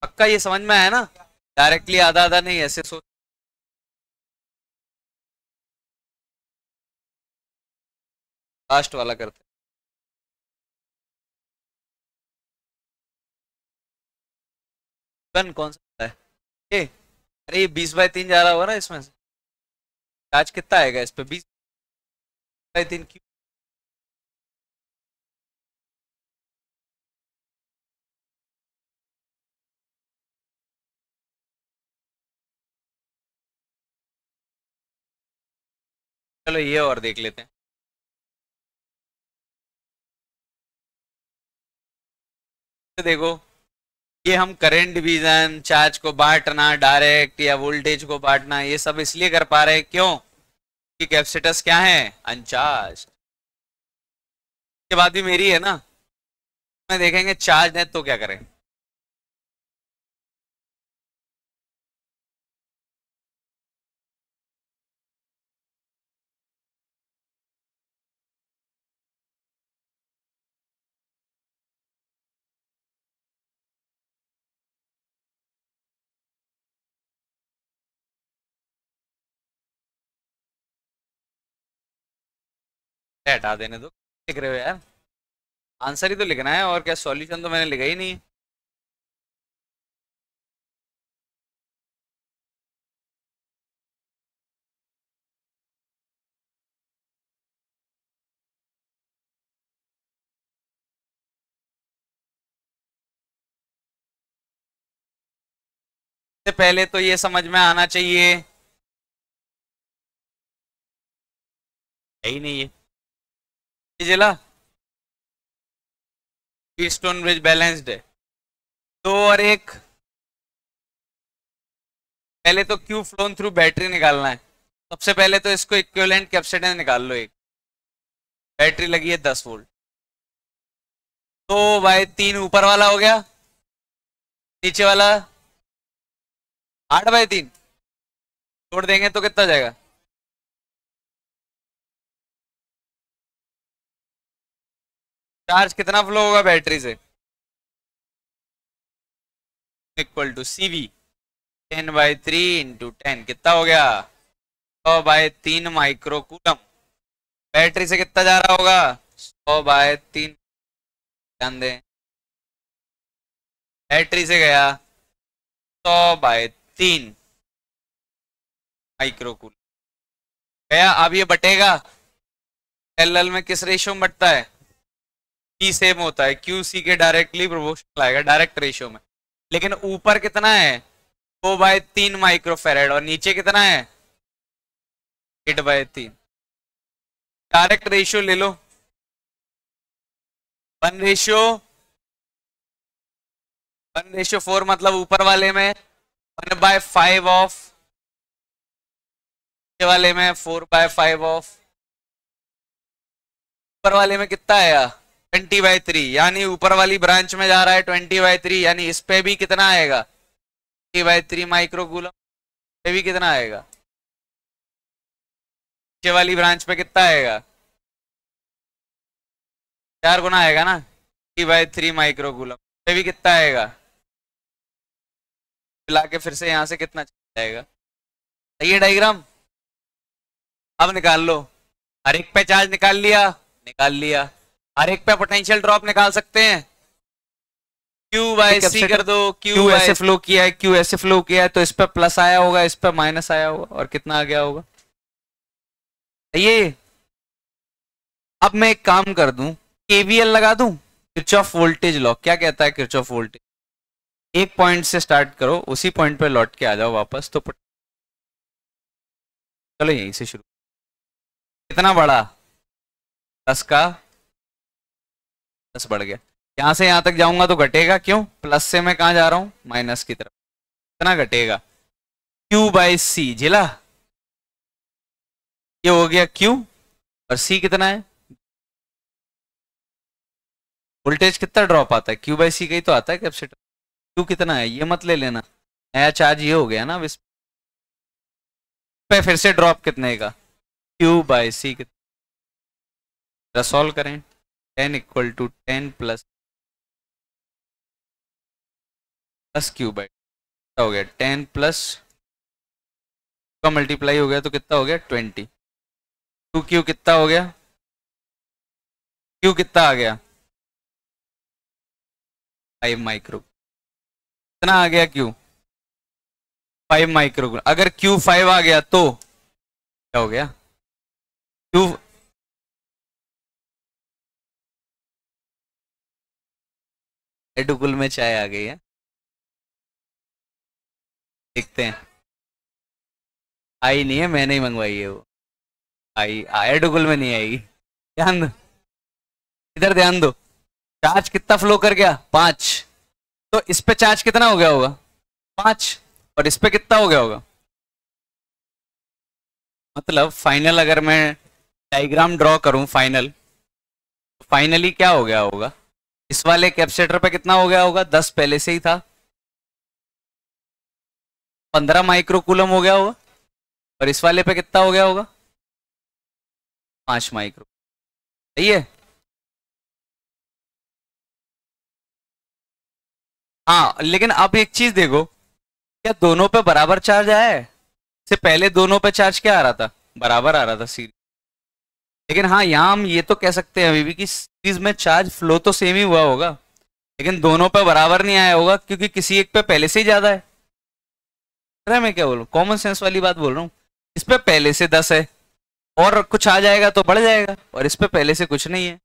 पक्का ये समझ में आया ना, डायरेक्टली आधा आधा नहीं, ऐसे सोच। लास्ट वाला करते हैं, कौन सा है ये, अरे ये 20/3 जा रहा होगा ना इसमें से, चार्ज कितना आएगा इस पे 20/3 क्यू, चलो ये और देख लेते हैं। तो देखो ये हम करंट डिवीजन, चार्ज को बांटना डायरेक्ट या वोल्टेज को बांटना, ये सब इसलिए कर पा रहे हैं क्यों कि कैपेसिटर्स क्या है, अनचार्ज। के बाद भी मेरी है ना, मैं देखेंगे चार्ज है तो क्या करें। हटा देने दो, लिख रहे हो यार, आंसर ही तो लिखना है, और क्या सॉल्यूशन तो मैंने लिखा ही नहीं। सबसे पहले तो ये समझ में आना चाहिए, यही नहीं है ये जिला स्टोन ब्रिज बैलेंस्ड है, तो और एक पहले तो क्यू फ्लोन थ्रू बैटरी निकालना है। सबसे पहले तो इसको इक्विवेलेंट कैपेसिटेंस निकाल लो, एक बैटरी लगी है 10 वोल्ट, 2/3 ऊपर वाला हो गया, नीचे वाला 8/3, जोड़ देंगे तो कितना जाएगा, चार्ज कितना फ्लो होगा बैटरी से, इक्वल टू CV 10/3 इंटू 10 कितना हो गया 100/3 माइक्रोकूलम। बैटरी से कितना जा रहा होगा 100/3, ध्यान दें बैटरी से गया 100/3 माइक्रोकूलम गया। अब ये बटेगा पैरेलल में किस रेशियो में बटता है, P सेम होता है, QC के डायरेक्टली प्रोपोर्शनल आएगा डायरेक्ट रेशियो में, लेकिन ऊपर कितना है 2/3 माइक्रोफेरेड और नीचे कितना है 8/3, डायरेक्ट रेशियो ले लो 1:4, मतलब ऊपर वाले में 1/5 ऑफ, नीचे वाले में 4/5 ऑफ, ऊपर वाले में कितना आया 20/3, यानी ऊपर वाली ब्रांच में जा रहा है 20/3, यानी इस पे भी कितना आएगा 20/3 माइक्रोकूलम, पे भी कितना आएगा, नीचे वाली ब्रांच पे कितना आएगा 4 गुना आएगा ना 20/3 माइक्रोकूलम, पे भी कितना आएगा, मिला के फिर से यहाँ से कितना जाएगा। सही है डायग्राम, अब निकाल लो, हर एक पे चार्ज निकाल लिया, हर एक पे पोटेंशियल ड्रॉप निकाल सकते हैं, Q/C कर दो, Q ऐसे फ्लो किया है, Q ऐसे फ्लो किया है, तो इस पे प्लस आया होगा, इस पे माइनस आया होगा, और कितना आ गया होगा, ये अब मैं एक काम कर दूं, केवीएल लगा दूं, किरचॉफ वोल्टेज लॉ क्या कहता है, किरचॉफ वोल्टेज, एक पॉइंट से स्टार्ट करो, उसी पॉइंट पे लौट के आ जाओ वापस, तो चलो यहीं से शुरू। कितना बढ़ा, 10 का 10 बढ़ गया। यहां से यहां तक जाऊंगा तो घटेगा, क्यों, प्लस से मैं कहा जा रहा हूं, माइनस की तरफ। कितना घटेगा, Q बाई सी, झेला, ये हो गया Q, और C कितना है, वोल्टेज कितना ड्रॉप आता है, Q बाई सी का ही तो आता है कैपेसिटर। Q कितना है ये मत ले लेना, नया चार्ज ये हो गया ना, अब इस पे फिर से ड्रॉप कितने का, Q बाई सी कितना, सॉल्व करें, 10 equal to 10 plus plus Q by, हो गया 10 प्लस का मल्टीप्लाई हो गया तो कितना हो गया 20, 2Q कितना हो गया, Q कितना आ गया 5 माइक्रो, कितना आ गया Q 5 माइक्रो, अगर Q 5 आ गया तो क्या हो गया, Q एडुकुल में चाय आ गई है, देखते हैं, आई नहीं है, मैंने ही मंगवाई है वो, आई आया डुगल में नहीं आएगी, ध्यान दो, इधर ध्यान दो, चार्ज कितना फ्लो कर गया 5, तो इस पे चार्ज कितना हो गया होगा 5, और इस पे कितना हो गया होगा, मतलब फाइनल अगर मैं डायग्राम ड्रॉ करूं फाइनल, फाइनली क्या हो गया होगा, इस वाले कैपेसिटर पे कितना हो गया होगा, 10 पहले से ही था, 15 माइक्रो कूलम हो गया होगा, और इस वाले पे कितना हो गया होगा 5 माइक्रो, सही है। हाँ लेकिन अब एक चीज देखो, क्या दोनों पे बराबर चार्ज आया है, से पहले दोनों पे चार्ज क्या आ रहा था, बराबर आ रहा था सीरीज, लेकिन हाँ यहाँ हम ये तो कह सकते हैं अभी भी कि सीरीज में चार्ज फ्लो तो सेम ही हुआ होगा, लेकिन दोनों पे बराबर नहीं आया होगा क्योंकि किसी एक पे पहले से ही ज्यादा है। अरे मैं क्या बोल रहा हूँ, कॉमन सेंस वाली बात बोल रहा हूँ, इस पे पहले से 10 है, और कुछ आ जाएगा तो बढ़ जाएगा, और इस पे पहले से कुछ नहीं है,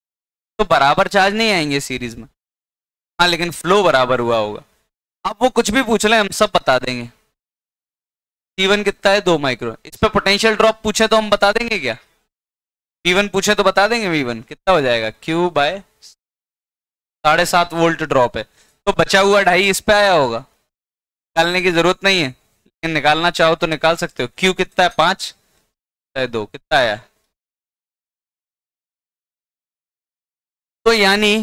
तो बराबर चार्ज नहीं आएंगे सीरीज में, हाँ लेकिन फ्लो बराबर हुआ होगा। अब वो कुछ भी पूछ ले हम सब बता देंगे, T1 कितना है 2 माइक्रो, इस पे पोटेंशियल ड्रॉप पूछे तो हम बता देंगे क्या, V1 पूछे तो बता देंगे, V1 कितना हो जाएगा Q बाय 7.5 वोल्ट ड्रॉप है, तो बचा हुआ 2.5 इस पे आया होगा, निकालने की जरूरत नहीं है, लेकिन निकालना चाहो तो निकाल सकते हो, Q कितना है 5 2 कितना आया, तो यानी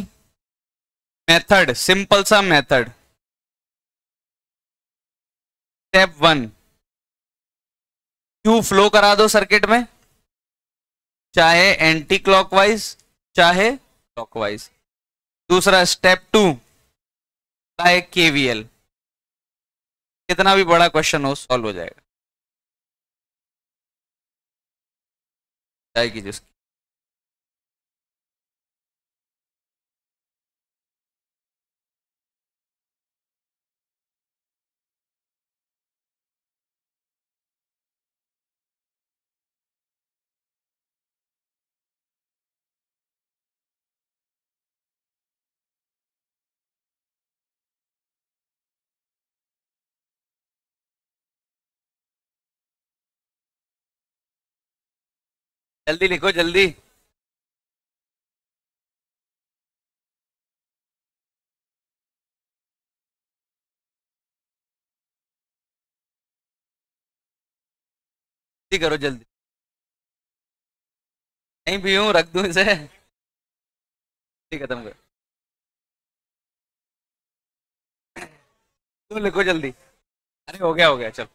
मेथड सिंपल सा मेथड, स्टेप 1 Q फ्लो करा दो सर्किट में, चाहे एंटी क्लॉकवाइज चाहे क्लॉकवाइज, दूसरा स्टेप 2 है केवीएल, कितना भी बड़ा क्वेश्चन हो सॉल्व हो जाएगा, जाएगी जिसकी। जल्दी लिखो जल्दी, जल्दी करो जल्दी, नहीं भी हूँ रख दूं इसे, जल्दी खत्म करो, तुम लिखो जल्दी, अरे हो गया चलो।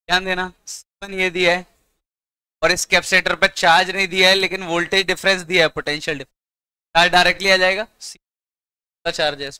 ध्यान देना, C1 ये दिया है और इस कैपेसिटर पे चार्ज नहीं दिया है लेकिन वोल्टेज डिफरेंस दिया है, पोटेंशियल डिफरेंस, चार्ज डायरेक्टली आ जाएगा, C का चार्ज है।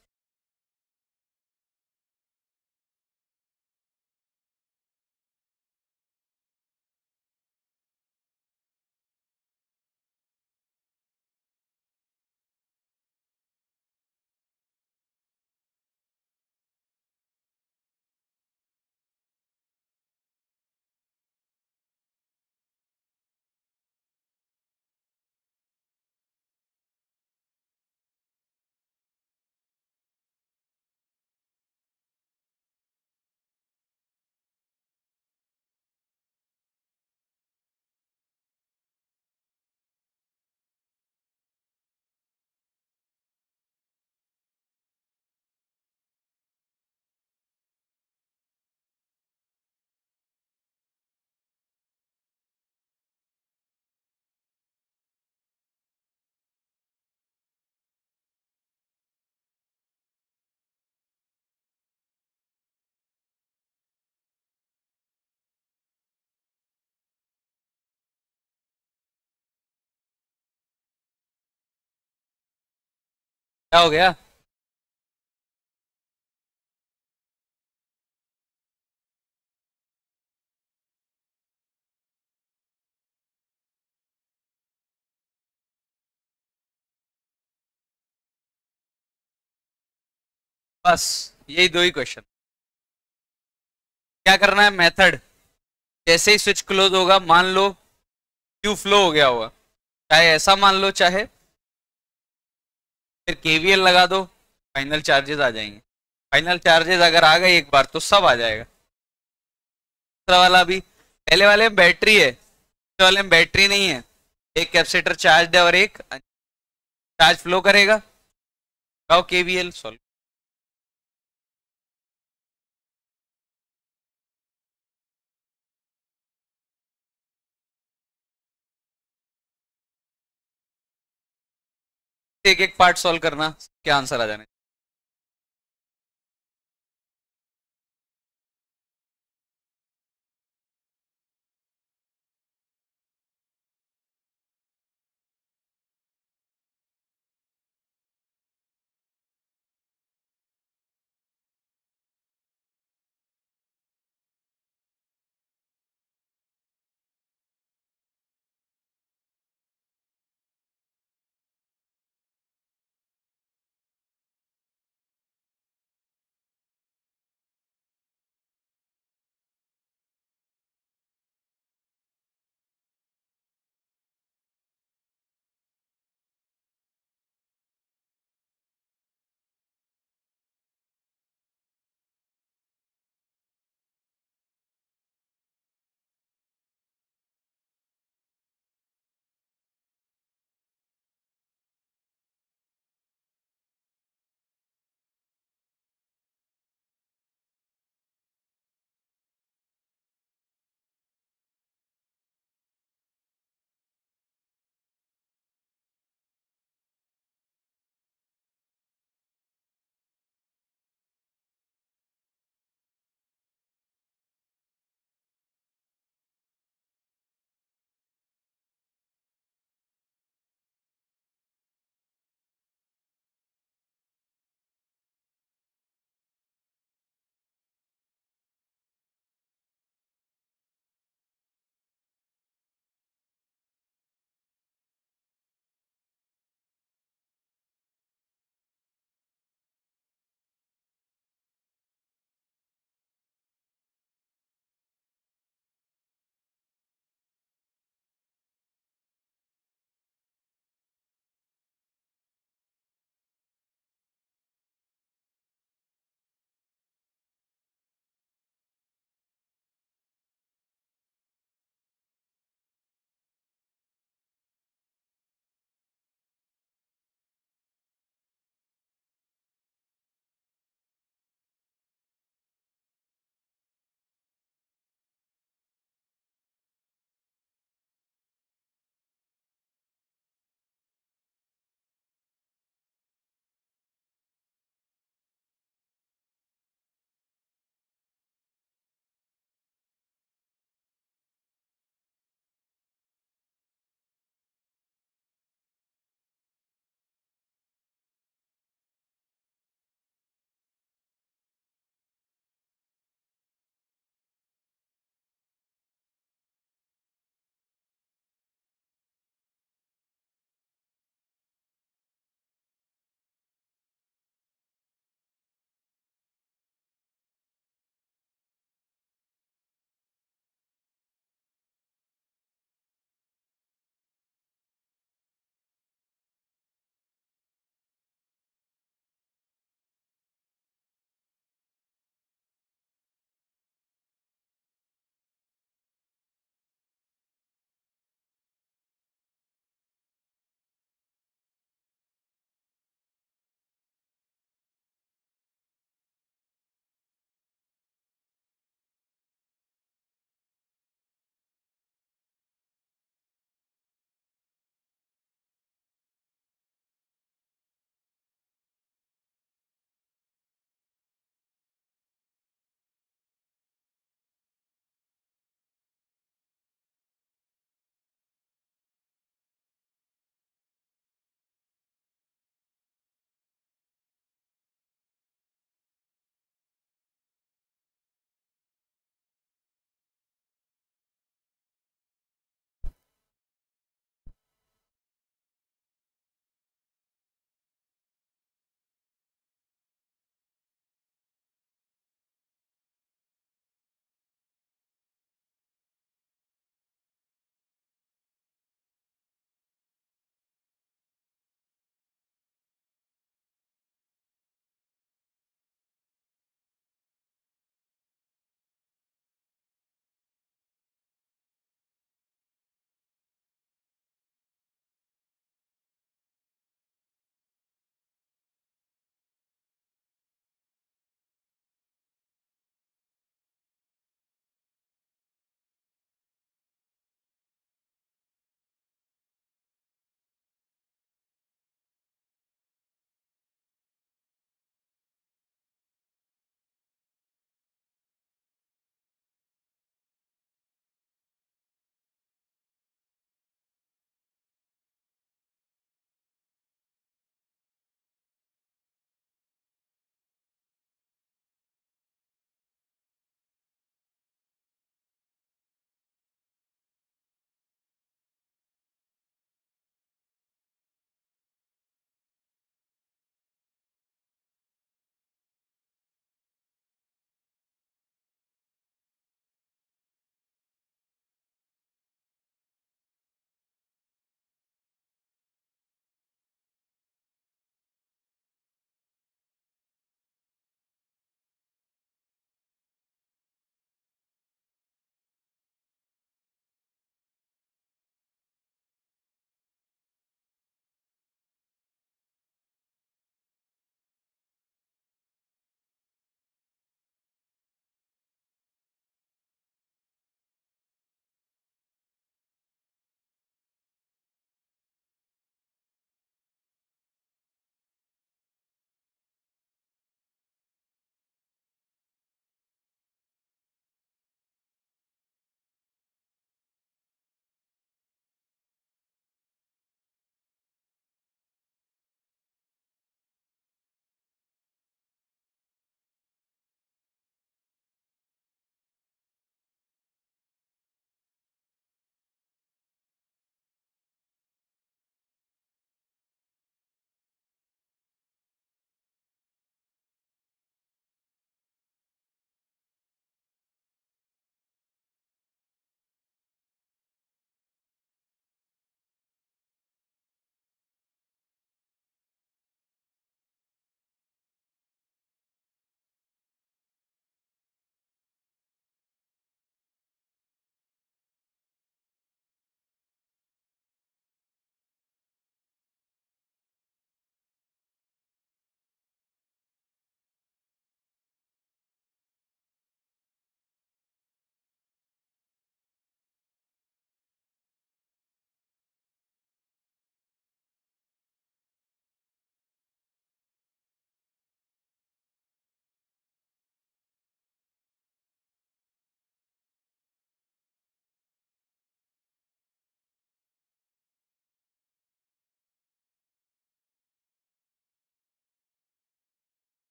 क्या हो गया? बस यही दो ही क्वेश्चन। क्या करना है, मेथड, जैसे ही स्विच क्लोज होगा मान लो क्यू फ्लो हो गया होगा, चाहे ऐसा मान लो चाहे, फिर केवीएल लगा दो, फाइनल चार्जेस आ जाएंगे। फाइनल चार्जेस अगर आ गए एक बार तो सब आ जाएगा। दूसरा वाला भी, पहले वाले में बैटरी है, दूसरे वाले में बैटरी नहीं है, एक कैपेसिटर चार्ज है और एक चार्ज फ्लो करेगा, लगाओ केवीएल, सॉल्व। एक एक पार्ट सॉल्व करना, क्या आंसर आ जाने।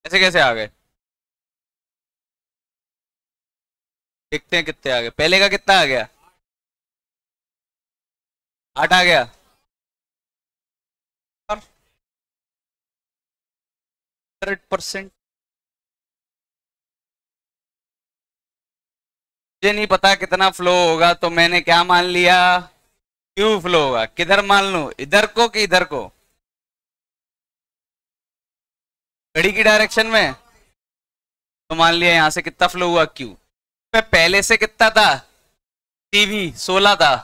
ऐसे कैसे आ गए? देखते हैं कितने आ गए। पहले का कितना आ गया? 8 आ गया। 100%। मुझे नहीं पता कितना फ्लो होगा, तो मैंने क्या मान लिया? क्यू फ्लो होगा। किधर मान लूं, इधर को कि इधर को? घड़ी की डायरेक्शन में। तो मान लिया यहां से कितना फ्लो हुआ, क्यू। पहले से कितना था? टीवी 16 था।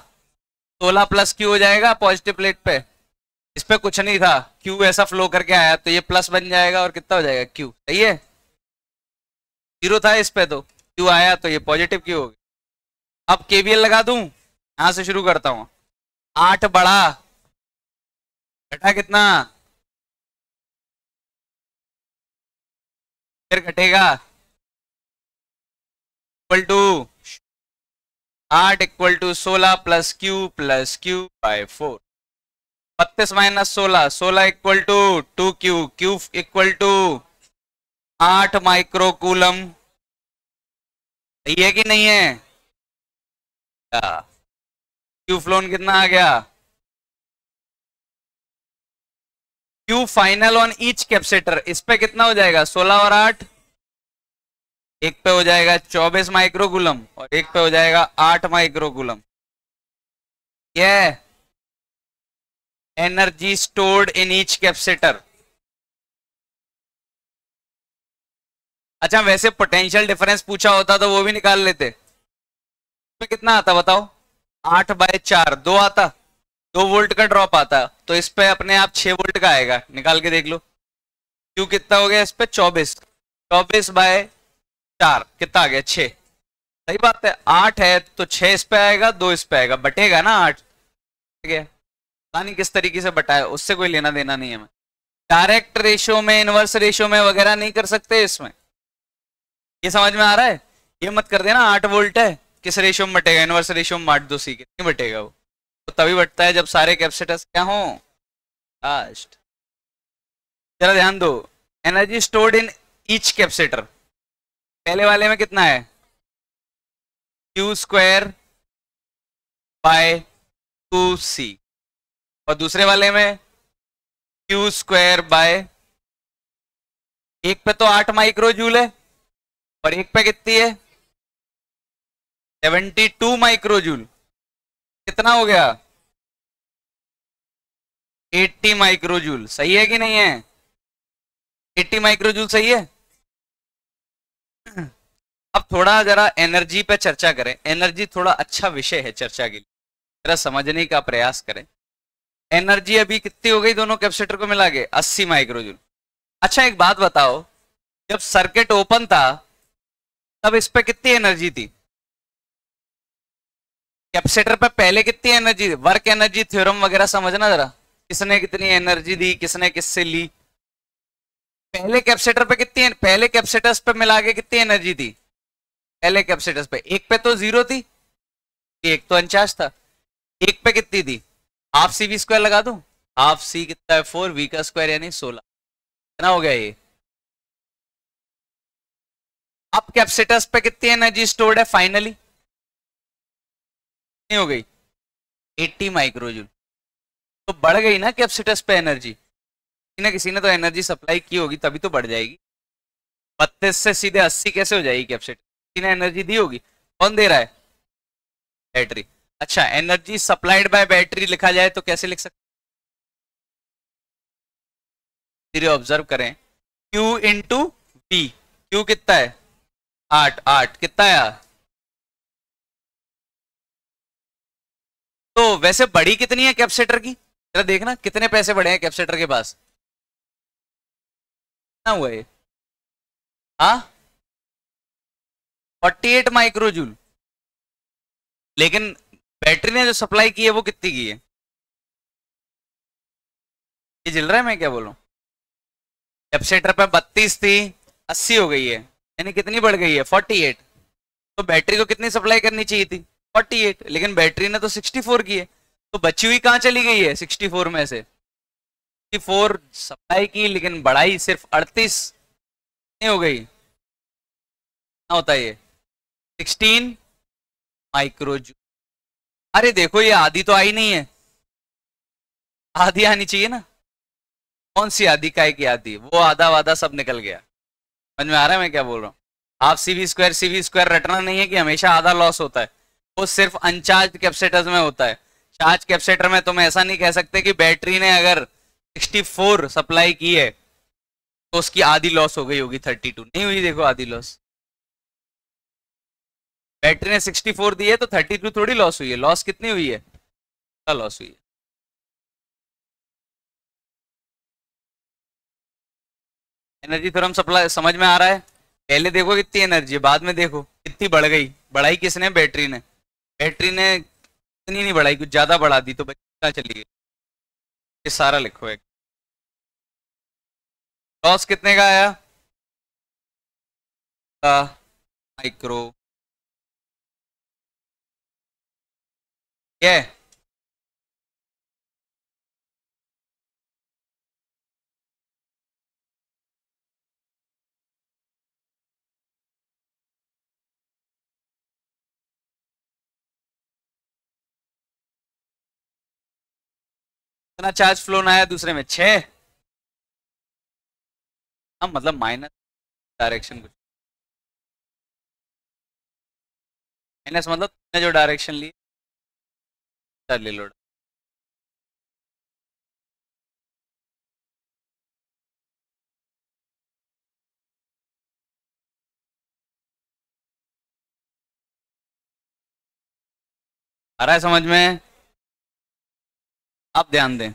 16 प्लस क्यू हो जाएगा पॉजिटिव प्लेट पे। इस पे कुछ नहीं था, क्यू ऐसा फ्लो करके आया, तो ये प्लस बन जाएगा और कितना हो जाएगा, क्यू। सही है। 0 था इस पे, तो क्यू आया तो ये पॉजिटिव क्यू हो गया। अब केवीएल लगा दूं, यहां से शुरू करता हूं। 8 बढ़ा, घटा कितना? फिर घटेगा equal to 8 equal to 16 plus Q by 4। 32 minus 16, 16 equal to 2 Q equal to 8 micro coulomb. सही है कि नहीं है? क्यू फ्लोन कितना आ गया? Q final on each capacitor, इस पे कितना हो जाएगा? 16 और 8, एक पे हो जाएगा 24 माइक्रोकूलम और एक पे हो जाएगा 8 माइक्रोकूलम। यह energy stored in each capacitor. अच्छा, वैसे पोटेंशियल डिफरेंस पूछा होता तो वो भी निकाल लेते। इसमें कितना आता बताओ? 8/4, 2 आता, 2 वोल्ट का ड्रॉप आता, तो इस पे अपने आप 6 वोल्ट का आएगा। निकाल के देख लो। क्यू कितना हो गया इस पे? 24। 24/4 कितना आ गया? 6। सही बात है। 8 है तो 6 इस पे आएगा, 2 इस पे आएगा, बटेगा ना 8। ठीक है, पता नहीं किस तरीके से बटाए, उससे कोई लेना देना नहीं है। मैं डायरेक्ट रेशियो में, इनवर्स रेशियो में वगैरह नहीं कर सकते इसमें। ये समझ में आ रहा है? ये मत कर देना 8 वोल्ट है, किस रेशियो में बटेगा? इनवर्स रेशियो में बांट दो सी के, नहीं बटेगा वो। तो तभी बटता है जब सारे कैपेसिटर्स क्या हो, लास्ट। जरा ध्यान दो, energy stored in each capacitor. पहले वाले में कितना है? क्यू स्क्वायर बाय 2c, और दूसरे वाले में क्यू स्क्वायर बाय, एक पे तो 8 माइक्रो जूल है और एक पे कितनी है? 72 माइक्रो जूल। कितना हो गया? 80 माइक्रो जूल। सही है कि नहीं है? 80 माइक्रो जूल सही है। अब थोड़ा जरा एनर्जी पे चर्चा करें। एनर्जी थोड़ा अच्छा विषय है चर्चा के लिए, जरा समझने का प्रयास करें। एनर्जी अभी कितनी हो गई दोनों कैपेसिटर को मिला के? 80 माइक्रोजूल। अच्छा एक बात बताओ, जब सर्किट ओपन था तब इस पे कितनी एनर्जी थी? कैपेसिटर पे पहले कितनी एनर्जी थी? वर्क एनर्जी थ्योरम वगैरह समझना जरा, किसने कितनी एनर्जी दी, किसने किससे ली। पहले कैपेसिटर पे कितनी, पहले कैपेसिटर्स पे मिला के कितनी एनर्जी थी? पहले कैपेसिटर्स पे एक पे तो 0 थी, एक तो अनचार्ज था। एक पे कितनी थी? हाफ सी वी स्क्वायर लगा दूं। हाफ सी कितना है? 4 वी का स्क्वायर यानी 16। कितना हो गया ये? अब कैपेसिटर्स पे कितनी एनर्जी स्टोर्ड है फाइनली? नहीं हो गई 80 माइक्रोजूल। तो बढ़ गई ना कैपेसिटर्स पे एनर्जी, किसी ना किसी ने तो एनर्जी सप्लाई की होगी, तभी तो बढ़ जाएगी। 32 से सीधे 80 कैसे हो जाएगी कैपेसिटर? किसी ने एनर्जी दी होगी। कौन दे रहा है? बैटरी। अच्छा, एनर्जी सप्लाइड बाय बैटरी लिखा जाए तो कैसे लिख सकते? ऑब्जर्व करें, Q इंटू V। Q कितना है? 8। 8 कितना है? तो वैसे बड़ी कितनी है कैपेसिटर की? जरा देखना कितने पैसे बढ़े हैं कैपेसिटर के पास। कितना हुआ ये? हाँ, 48 माइक्रोजूल। लेकिन बैटरी ने जो सप्लाई की है वो कितनी की है? ये जल रहा है, मैं क्या बोलूं? कैपेसिटर पे 32 थी, 80 हो गई है, यानी कितनी बढ़ गई है? 48। तो बैटरी को कितनी सप्लाई करनी चाहिए थी? 48, लेकिन बैटरी ने तो 64 की है, तो बची हुई कहां चली गई है? 64 में से 64 सप्लाई की, लेकिन बढ़ाई सिर्फ 38। नहीं हो गई, क्या होता है ये 16 माइक्रो जूल। अरे देखो ये आधी तो आई नहीं है, आधी आनी चाहिए ना। कौन सी आधी, काय की आधी, वो आधा वाधा सब निकल गया। समझ में आ रहा है मैं क्या बोल रहा हूँ? हाफ सी वी स्क्वायर रटना नहीं है कि हमेशा आधा लॉस होता है, वो सिर्फ अनचार्ज कैपेसिटर्स में होता है। चार्ज कैपेसिटर में तुम ऐसा नहीं कह सकते कि बैटरी ने अगर 64 सप्लाई की है तो उसकी आधी लॉस हो गई होगी, 32 नहीं हुई। देखो आधी लॉस, बैटरी ने 64 दी है तो 32 थोड़ी लॉस हुई है। लॉस कितनी हुई है, लॉस हुई है। एनर्जी थ्योरम सप्लाई समझ में आ रहा है? पहले देखो कितनी एनर्जी है, बाद में देखो कितनी बढ़ गई। बढ़ाई किसने, बैटरी ने। बैटरी ने इतनी नहीं बढ़ाई, कुछ ज्यादा बढ़ा दी तो बच्चा चली गई। ये सारा लिखो एक। लॉस कितने का आया, माइक्रो ये इतना चार्ज फ्लो ना आया दूसरे में 6। हाँ मतलब माइनस डायरेक्शन कुछ, माइनस मतलब तुमने जो डायरेक्शन ली ले लो। आ रहा है समझ में? आप ध्यान दें।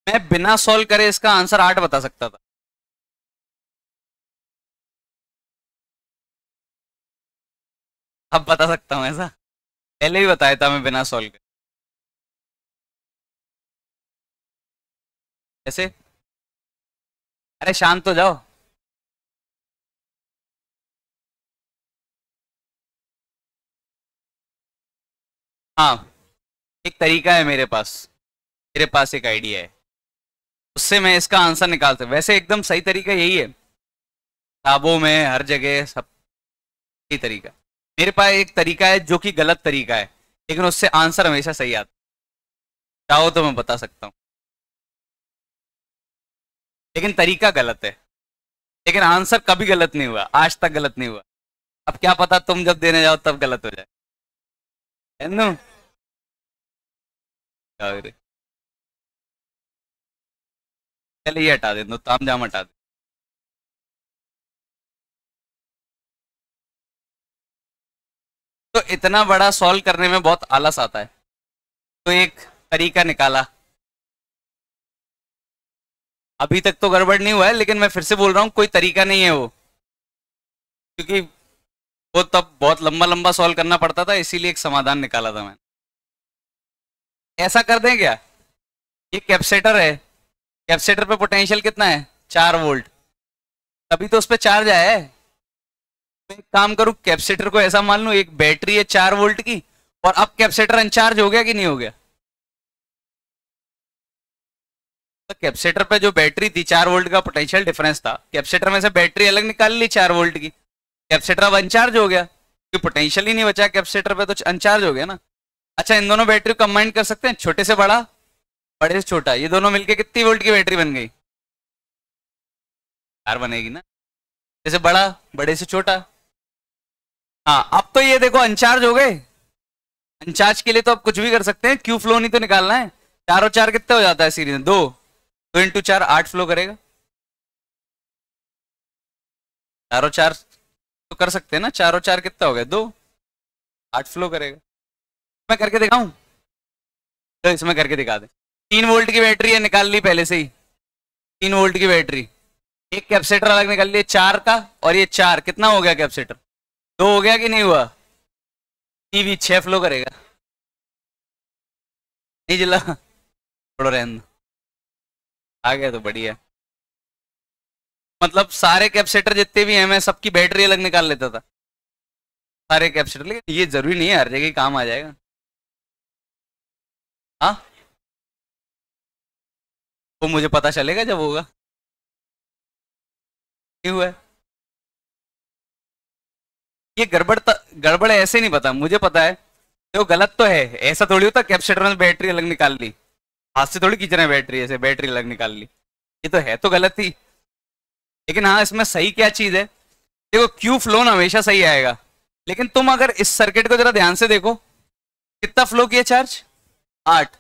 मैं बिना सॉल्व करे इसका आंसर 8 बता सकता था। अब बता सकता हूँ ऐसा? पहले ही बताया था मैं बिना सॉल्व करे। ऐसे, अरे शांत तो जाओ। हाँ, एक तरीका है मेरे पास, मेरे पास एक आइडिया है, उससे मैं इसका आंसर निकाल सकता। वैसे एकदम सही तरीका यही है, किताबों में हर जगह सब सही तरीका। मेरे पास एक तरीका है जो कि गलत तरीका है, लेकिन उससे आंसर हमेशा सही आता है। चाहो तो मैं बता सकता हूँ, लेकिन तरीका गलत है। लेकिन आंसर कभी गलत नहीं हुआ, आज तक गलत नहीं हुआ। अब क्या पता तुम जब देने जाओ तब गलत हो जाए, है ना? चलिए ये हटा दे, दो ताम झाम हटा दे। तो इतना बड़ा सॉल्व करने में बहुत आलस आता है, तो एक तरीका निकाला। अभी तक तो गड़बड़ नहीं हुआ है, लेकिन मैं फिर से बोल रहा हूँ कोई तरीका नहीं है वो, क्योंकि वो तब बहुत लंबा लंबा सॉल्व करना पड़ता था, इसीलिए एक समाधान निकाला था मैंने। ऐसा कर दें क्या, ये कैपेसिटर है, कैपेसिटर पे पोटेंशियल कितना है, 4 वोल्ट, तभी तो उस पर चार्ज आया है। मैं एक काम करूं, कैपेसिटर को ऐसा मान लूं एक बैटरी है 4 वोल्ट की, और अब कैपेसिटर अनचार्ज हो गया कि नहीं हो गया? तो कैपेसिटर पे जो बैटरी थी 4 वोल्ट का पोटेंशियल डिफरेंस था, कैपेसिटर में से बैटरी अलग निकाल ली 4 वोल्ट की, कैपेसिटर अब अनचार्ज हो गया, क्योंकि पोटेंशियल ही नहीं बचा कैपेसिटर पे, तो अनचार्ज हो गया ना। अच्छा, इन दोनों बैटरी को कंबाइन कर सकते हैं, छोटे से बड़ा, बड़े से छोटा, ये दोनों मिलके कितनी वोल्ट की बैटरी बन गई? 4 बनेगी ना, जैसे बड़ा, बड़े से छोटा। हाँ, अब तो ये देखो अनचार्ज हो गए। अनचार्ज के लिए तो अब कुछ भी कर सकते हैं, क्यू फ्लो नहीं तो निकालना है। 4 और 4 कितने हो जाता है सीरीज में, 2, 2 × 4 8 फ्लो करेगा। 4 और 4 तो कर सकते हैं ना, 4 और 4 कितना हो गया, 2, 8 फ्लो करेगा। मैं करके दिखाऊं, तो इसमें करके दिखा दे। 3 वोल्ट की बैटरी है, निकाल ली पहले से ही, 3 वोल्ट की बैटरी। एक कैपेसिटर अलग निकाल लिया 4 का, और ये 4 कितना हो गया कैपेसिटर, 2 हो गया कि नहीं हुआ? टीवी 6 फ्लो करेगा। नहीं जिला, छोड़ो रहने दो। आ गया तो बढ़िया। मतलब सारे कैपेसिटर जितने भी हैं मैं सबकी बैटरी अलग निकाल लेता था, सारे कैपेसिटर। लेकिन ये जरूरी नहीं है हर जगह काम आ जाएगा। हाँ, वो मुझे पता चलेगा जब होगा। क्यों हुआ है? ये गड़बड़ ऐसे नहीं पता, मुझे पता है। तो गलत तो है, ऐसा थोड़ी होता कैपेसिटर में बैटरी अलग निकाल ली, हाथ से थोड़ी खींच रहे हैं बैटरी, ऐसे बैटरी अलग निकाल ली। ये तो है तो गलत ही। लेकिन हाँ, इसमें सही क्या चीज है, देखो क्यू फ्लो ना हमेशा सही आएगा। लेकिन तुम अगर इस सर्किट को जरा ध्यान से देखो, कितना फ्लो किया चार्ज, 8।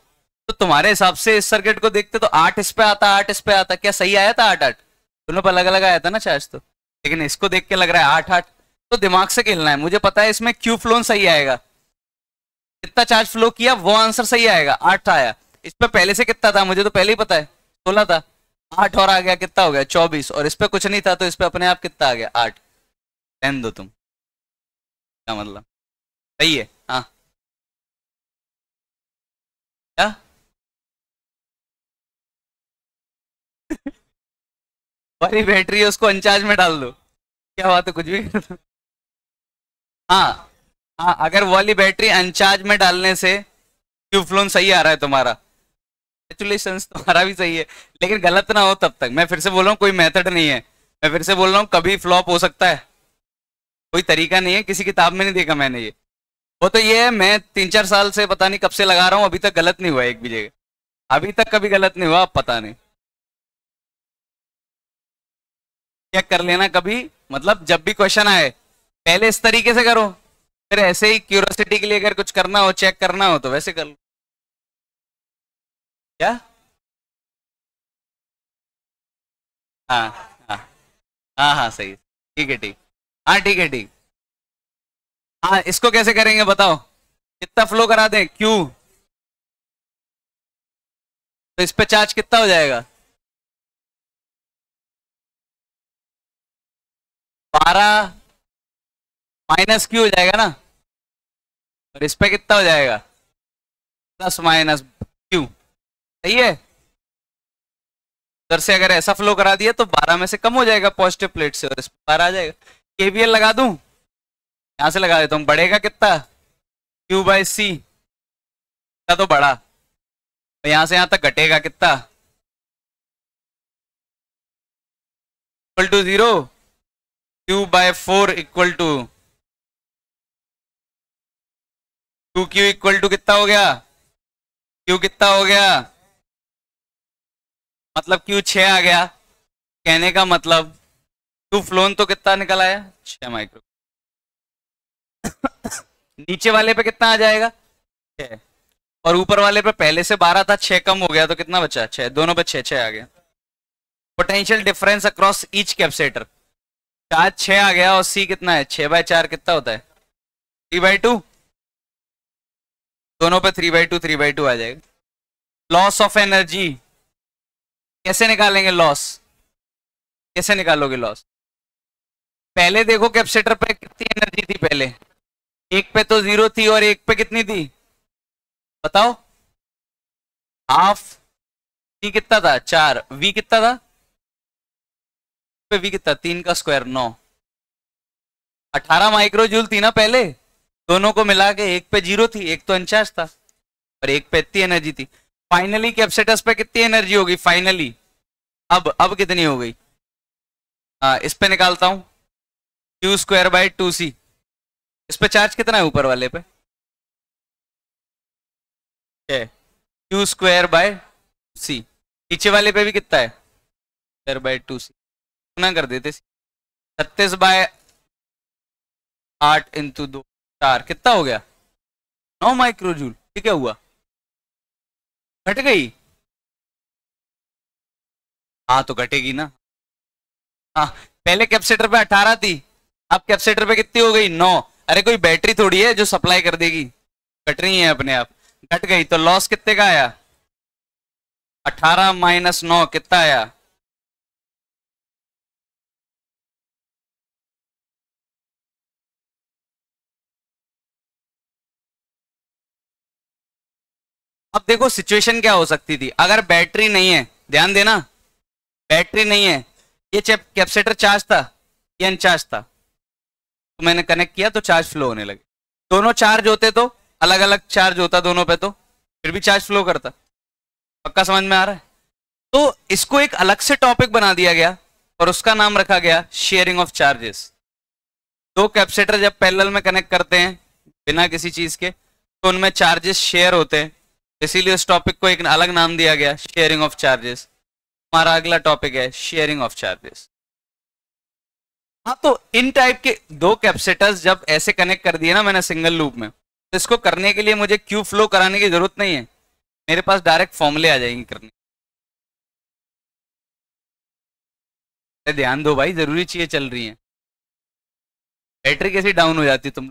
तो तुम्हारे हिसाब से इस सर्किट को देखते तो 8 इस पे आता, 8 इस पे आता, क्या सही आया था 8 8? दोनों पर अलग अलग आया था ना चार्ज तो। लेकिन इसको देख के लग रहा है 8 8। तो दिमाग से खेलना है, मुझे पता है इसमें क्यू फ्लो सही आएगा, कितना चार्ज फ्लो किया वो आंसर सही आएगा, 8 आया। इस पे पहले से कितना था मुझे तो पहले ही पता है, 16 था। 8 और आ गया, कितना हो गया 24, और इस पे कुछ नहीं था तो इस पे अपने आप कितना आ गया 8। रहने दो तुम, क्या मतलब, सही है हाँ। क्या? वाली बैटरी है उसको अनचार्ज में डाल दो, क्या बात है, कुछ भी कर दो। हाँ हाँ, अगर वो वाली बैटरी अनचार्ज में डालने से क्यू फ्लोन सही आ रहा है तुम्हारा, कंग्रेचुलेशन, तुम्हारा भी सही है। लेकिन गलत ना हो तब तक, मैं फिर से बोल रहा हूँ कोई मेथड नहीं है। मैं फिर से बोल रहा हूँ कभी फ्लॉप हो सकता है, कोई तरीका नहीं है, किसी किताब में नहीं देखा मैंने ये। वो तो ये है, मैं 3 4 साल से पता नहीं कब से लगा रहा हूँ, अभी तक गलत नहीं हुआ एक भी जगह, अभी तक कभी गलत नहीं हुआ, अब पता नहीं। चेक कर लेना कभी, मतलब जब भी क्वेश्चन आए पहले इस तरीके से करो, फिर ऐसे ही क्यूरियोसिटी के लिए अगर कुछ करना हो, चेक करना हो तो वैसे कर लो। क्या? हाँ हाँ हाँ हाँ सही, ठीक है ठीक। हाँ ठीक है ठीक। हाँ, इसको कैसे करेंगे बताओ, कितना फ्लो करा दें क्यू, तो इस पे चार्ज कितना हो जाएगा, 12 माइनस क्यू हो जाएगा ना, और इस पे कितना हो जाएगा, प्लस माइनस क्यू। सही है। उधर से अगर ऐसा फ्लो करा दिया तो 12 में से कम हो जाएगा पॉजिटिव प्लेट से, और इस पे 12 आ जाएगा। केवीएल लगा दूं, यहां से लगा देता हूँ, बढ़ेगा कितना, क्यू बाई सी का तो बढ़ा, तो यहां से यहां तक घटेगा कितना, equal to 0, Q by 4 equal to, Q Q equal to कितना हो गया, क्यू कितना हो गया, मतलब क्यू 6 आ गया। कहने का मतलब क्यू फ्लोन तो कितना निकल आया, 6 माइक्रो। नीचे वाले पे कितना आ जाएगा, 6, और ऊपर वाले पे पहले से 12 था, 6 कम हो गया तो कितना बचा, 6, दोनों पे 6 6 आ गया। Potential difference across each capacitor, charge 6 आ गया, और सी कितना है, 6/4 कितना होता है, 3/2, दोनों पे 3/2 3/2 आ जाएगा। लॉस ऑफ एनर्जी कैसे निकालेंगे, लॉस कैसे निकालोगे लॉस, पहले देखो कैपेसिटर पे कितनी एनर्जी थी पहले, एक पे तो 0 थी और एक पे कितनी थी, बताओ, हाफ। सी कितना था, 4, वी कितना था, पे वी कितना, 3 का स्क्वायर 9, 18 माइक्रो जूल थी ना पहले, दोनों को मिला के, एक पे 0 थी, एक तो अनचार्ज था, और एक पे इतनी एनर्जी थी। फाइनली कैपेसिटर्स पे कितनी एनर्जी होगी फाइनली, अब कितनी हो गई, हाँ इस पे निकालता हूं, क्यू स्क्वायर बाई 2 सी। इस पे चार्ज कितना है ऊपर वाले पे, क्यू स्क्वायर बाय सी, नीचे वाले पे भी कितना है, स्क्वायर बाय 2 सी, गुना कर देते, 36/8 इंटू 2, 4 कितना हो गया, 9 माइक्रो जूल। ठीक है, हुआ, घट गई, हाँ तो घटेगी ना। हाँ, पहले कैपेसिटर पे 18 थी, अब कैपेसिटर पे कितनी हो गई, 9। अरे कोई बैटरी थोड़ी है जो सप्लाई कर देगी, घट रही है अपने आप, घट गई, तो लॉस कितने का आया, 18 माइनस 9 कितना आया, अब देखो सिचुएशन क्या हो सकती थी, अगर बैटरी नहीं है ध्यान देना, बैटरी नहीं है, ये कैपेसिटर चार्ज था, ये अनचार्ज था, तो मैंने कनेक्ट किया तो चार्ज फ्लो होने लगे। दोनों चार्ज होते तो अलग अलग चार्ज होता दोनों पे, तो फिर भी चार्ज फ्लो करता। पक्का समझ में आ रहा है? तो इसको एक अलग से टॉपिक बना दिया गया और उसका नाम रखा गया शेयरिंग ऑफ चार्जेस। दो कैपेसिटर जब पैरेलल में कनेक्ट करते हैं बिना किसी चीज के, तो उनमें चार्जेस शेयर होते हैं, इसीलिए उस टॉपिक को एक अलग नाम दिया गया, शेयरिंग ऑफ चार्जेस। हमारा अगला टॉपिक है शेयरिंग ऑफ चार्जेस। हाँ, तो इन टाइप के दो कैपेसिटर्स जब ऐसे कनेक्ट कर दिए ना मैंने सिंगल लूप में, तो इसको करने के लिए मुझे क्यू फ्लो कराने की जरूरत नहीं है, मेरे पास डायरेक्ट फॉर्मूले आ जाएंगे करने। ध्यान दो भाई, जरूरी चीजें चल रही हैं। बैटरी कैसी डाउन हो जाती तुम?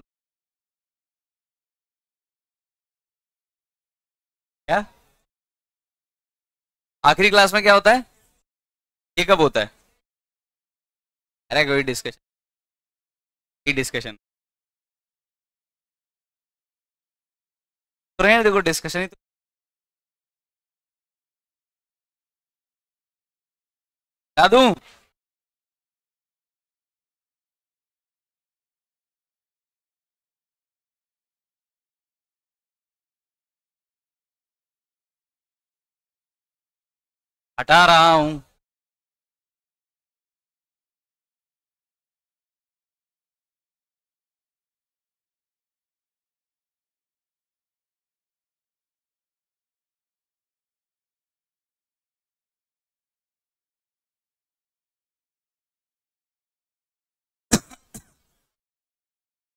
क्या आखिरी क्लास में क्या होता है? ये कब होता है? अरे कोई डिस्कशन, डिस्कशन तो रहे, देखो डिस्कशन ही तो। बता दूं? हटा रहा हूं।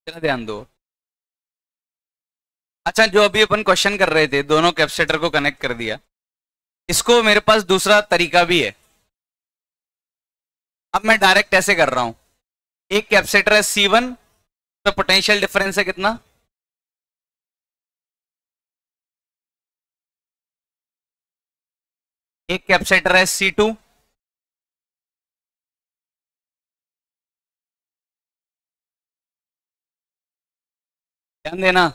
चलो ध्यान दो। अच्छा, जो अभी अपन क्वेश्चन कर रहे थे, दोनों कैपेसिटर को कनेक्ट कर दिया, इसको मेरे पास दूसरा तरीका भी है। अब मैं डायरेक्ट ऐसे कर रहा हूं, एक कैपेसिटर है C1, तो पोटेंशियल डिफरेंस है कितना? एक कैपेसिटर है C2, ध्यान देना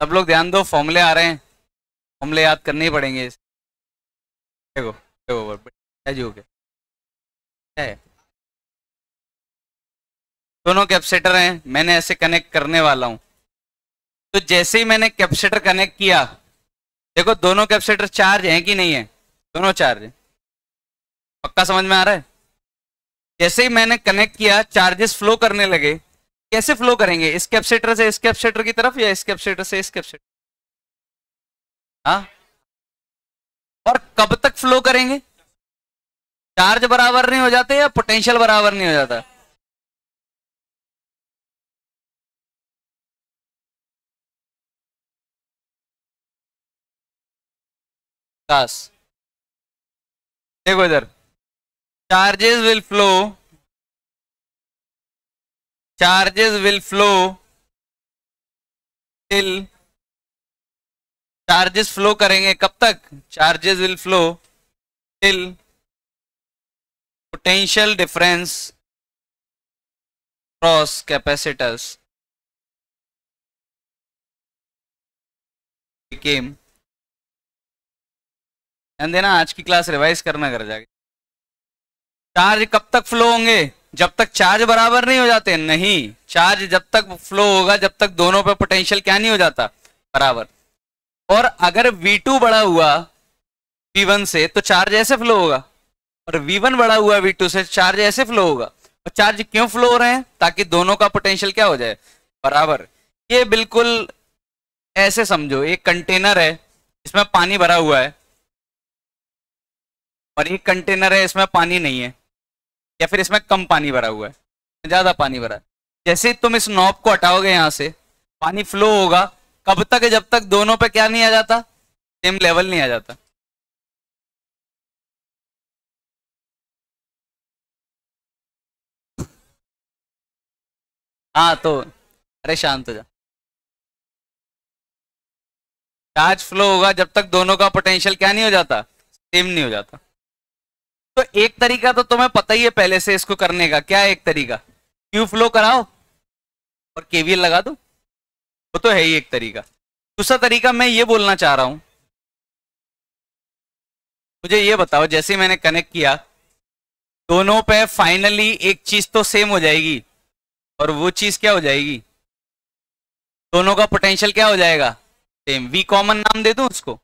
सब लोग, ध्यान दो, फॉर्मूले आ रहे हैं, फॉर्मूले याद करने ही पड़ेंगे। देखो देखो क्या जी हो गया, क्या है? दोनों कैपेसिटर हैं, मैंने ऐसे कनेक्ट करने वाला हूं, तो जैसे ही मैंने कैपेसिटर कनेक्ट किया, देखो दोनों कैपेसिटर चार्ज हैं कि नहीं है? दोनों चार्ज हैं। पक्का समझ में आ रहा है? जैसे ही मैंने कनेक्ट किया, चार्जेस फ्लो करने लगे। कैसे फ्लो करेंगे? इस कैपेसिटर से इस कैपेसिटर की तरफ, या इस कैपेसिटर से इस कैपेसिटर? हाँ, और कब तक फ्लो करेंगे? चार्ज बराबर नहीं हो जाते या पोटेंशियल बराबर नहीं हो जाता? काश, देखो इधर, charges will flow, charges will flow till, charges flow करेंगे कब तक? Charges will flow till potential difference cross capacitors became. ध्यान देना, आज की क्लास रिवाइज करना कर जाके। चार्ज कब तक फ्लो होंगे? जब तक चार्ज बराबर नहीं हो जाते। नहीं, चार्ज जब तक फ्लो होगा जब तक दोनों पे पोटेंशियल क्या नहीं हो जाता? बराबर। और अगर V2 बड़ा हुआ V1 से, तो चार्ज ऐसे फ्लो होगा, और V1 बड़ा हुआ V2 से, चार्ज ऐसे फ्लो होगा। और चार्ज क्यों फ्लो हो रहे हैं? ताकि दोनों का पोटेंशियल क्या हो जाए? बराबर। ये बिल्कुल ऐसे समझो, एक कंटेनर है, इसमें पानी भरा हुआ है, और एक कंटेनर है इसमें पानी नहीं है, या फिर इसमें कम पानी भरा हुआ है, ज्यादा पानी भरा है। जैसे ही तुम इस नॉब को हटाओगे यहां से, पानी फ्लो होगा। कब तक? जब तक दोनों पे क्या नहीं आ जाता? सेम लेवल नहीं आ जाता। हाँ, तो अरे शांत हो जा। चार्ज फ्लो होगा जब तक दोनों का पोटेंशियल क्या नहीं हो जाता? सेम नहीं हो जाता। तो एक तरीका तो तुम्हें पता ही है पहले से इसको करने का। क्या है एक तरीका? क्यू फ्लो कराओ और केवीएल लगा दो, वो तो है ही एक तरीका। दूसरा तरीका मैं ये बोलना चाह रहा हूं, मुझे ये बताओ, जैसे मैंने कनेक्ट किया दोनों पे, फाइनली एक चीज तो सेम हो जाएगी, और वो चीज क्या हो जाएगी, दोनों का पोटेंशियल क्या हो जाएगा, सेम। वी कॉमन नाम दे दूं उसको?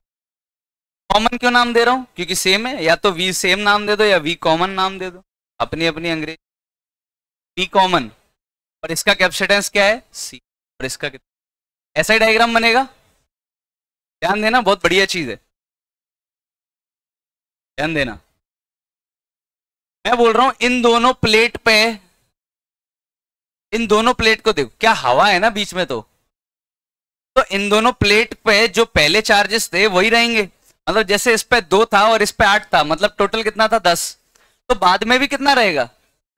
कॉमन क्यों नाम दे रहा हूं, क्योंकि सेम है। या तो वी सेम नाम दे दो या वी कॉमन नाम दे दो, अपनी अपनी अंग्रेजी। वी कॉमन, और इसका कैपेसिटेंस क्या है, सी, और इसका कितना। ऐसा ही डायग्राम बनेगा। ध्यान देना, बहुत बढ़िया चीज है, ध्यान देना। मैं बोल रहा हूं इन दोनों प्लेट पे, इन दोनों प्लेट को देखो, क्या हवा है ना बीच में, तो इन दोनों प्लेट पे जो पहले चार्जेस थे वही रहेंगे। मतलब जैसे इस पे 2 था और इस पे 8 था, मतलब टोटल कितना था, 10। तो बाद में भी कितना रहेगा,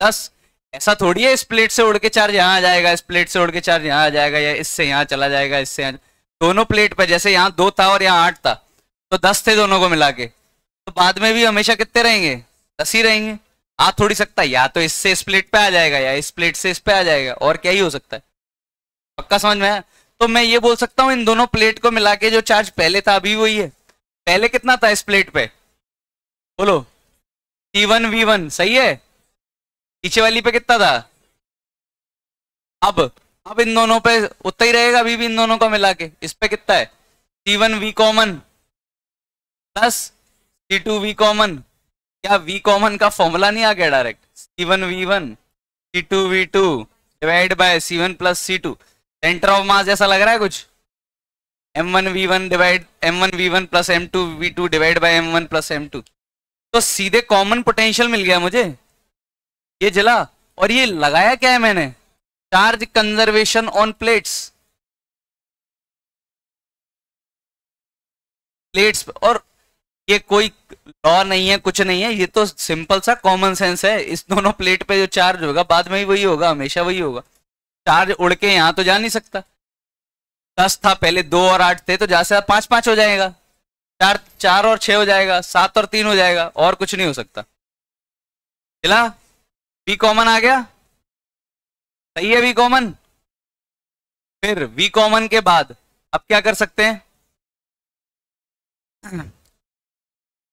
10। ऐसा थोड़ी है इस प्लेट से उड़ के चार्ज यहाँ आ जाएगा, इस प्लेट से उड़ के चार्ज यहाँ आ जाएगा, या इससे यहाँ चला जाएगा, इससे यहाँ। दोनों प्लेट पे जैसे यहाँ 2 था और यहाँ 8 था, तो 10 थे दोनों को मिला के, तो बाद में भी हमेशा कितने रहेंगे, 10 ही रहेंगे। आ थोड़ी सकता है, या तो इससे इस प्लेट पे आ जाएगा या इस प्लेट से इस पे आ जाएगा, और क्या ही हो सकता है। पक्का समझ में आया? तो मैं ये बोल सकता हूं इन दोनों प्लेट को मिला के जो चार्ज पहले था अभी वही है। पहले कितना था इस प्लेट पे, बोलो, T1V1, सही है। पीछे वाली पे कितना था, अब अब इन दोनों पे उतना ही रहेगा अभी भी, इन दोनों को मिला के इस पे कितना है, T1V common plus T2V common. क्या V कॉमन का फॉर्मूला नहीं आ गया direct, C1V1 C2V2 divide by C1 plus C2। Centre of mass जैसा लग रहा है कुछ, M1V1 divide M1V1 plus M2V2 divide by M1 plus M2। तो सीधे कॉमन पोटेंशियल मिल गया मुझे, ये जला। और ये लगाया क्या है मैंने, charge conservation on plates, plates. और ये कोई लॉ नहीं है, कुछ नहीं है, ये तो सिंपल सा कॉमन सेंस है। इस दोनों प्लेट पे जो चार्ज होगा बाद में ही वही होगा, हमेशा वही होगा। चार्ज उड़ के यहां तो जा नहीं सकता। 10 था पहले, 2 और 8 थे, तो ज्यादा से 5 5 हो जाएगा, 4 4 और 6 हो जाएगा, 7 और 3 हो जाएगा, और कुछ नहीं हो सकता। चला, वी कॉमन आ गया, सही है वी कॉमन। फिर वी कॉमन के बाद अब क्या कर सकते हैं,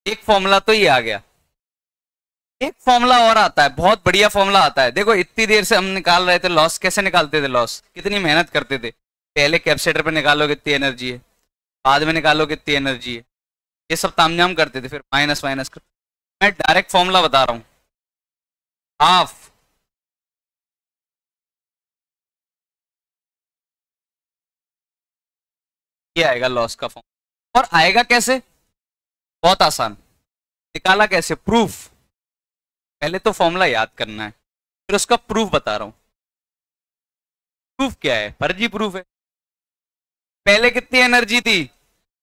एक फॉर्मूला तो ये आ गया, एक फॉर्मूला और आता है, बहुत बढ़िया फॉर्मूला आता है। देखो इतनी देर से हम निकाल रहे थे लॉस, कैसे निकालते थे लॉस, कितनी मेहनत करते थे। पहले कैपेसिटर पे निकालो कितनी एनर्जी है, बाद में निकालो कितनी एनर्जी है, ये सब तामझाम करते थे, फिर माइनस माइनस कर। मैं डायरेक्ट फॉर्मूला बता रहा हूं, हाफ ये आएगा लॉस का फॉर्म। और आएगा कैसे, बहुत आसान, निकाला कैसे, प्रूफ। पहले तो फॉर्मूला याद करना है, फिर उसका प्रूफ बता रहा हूं। प्रूफ क्या है, फर्जी प्रूफ है। पहले कितनी एनर्जी थी,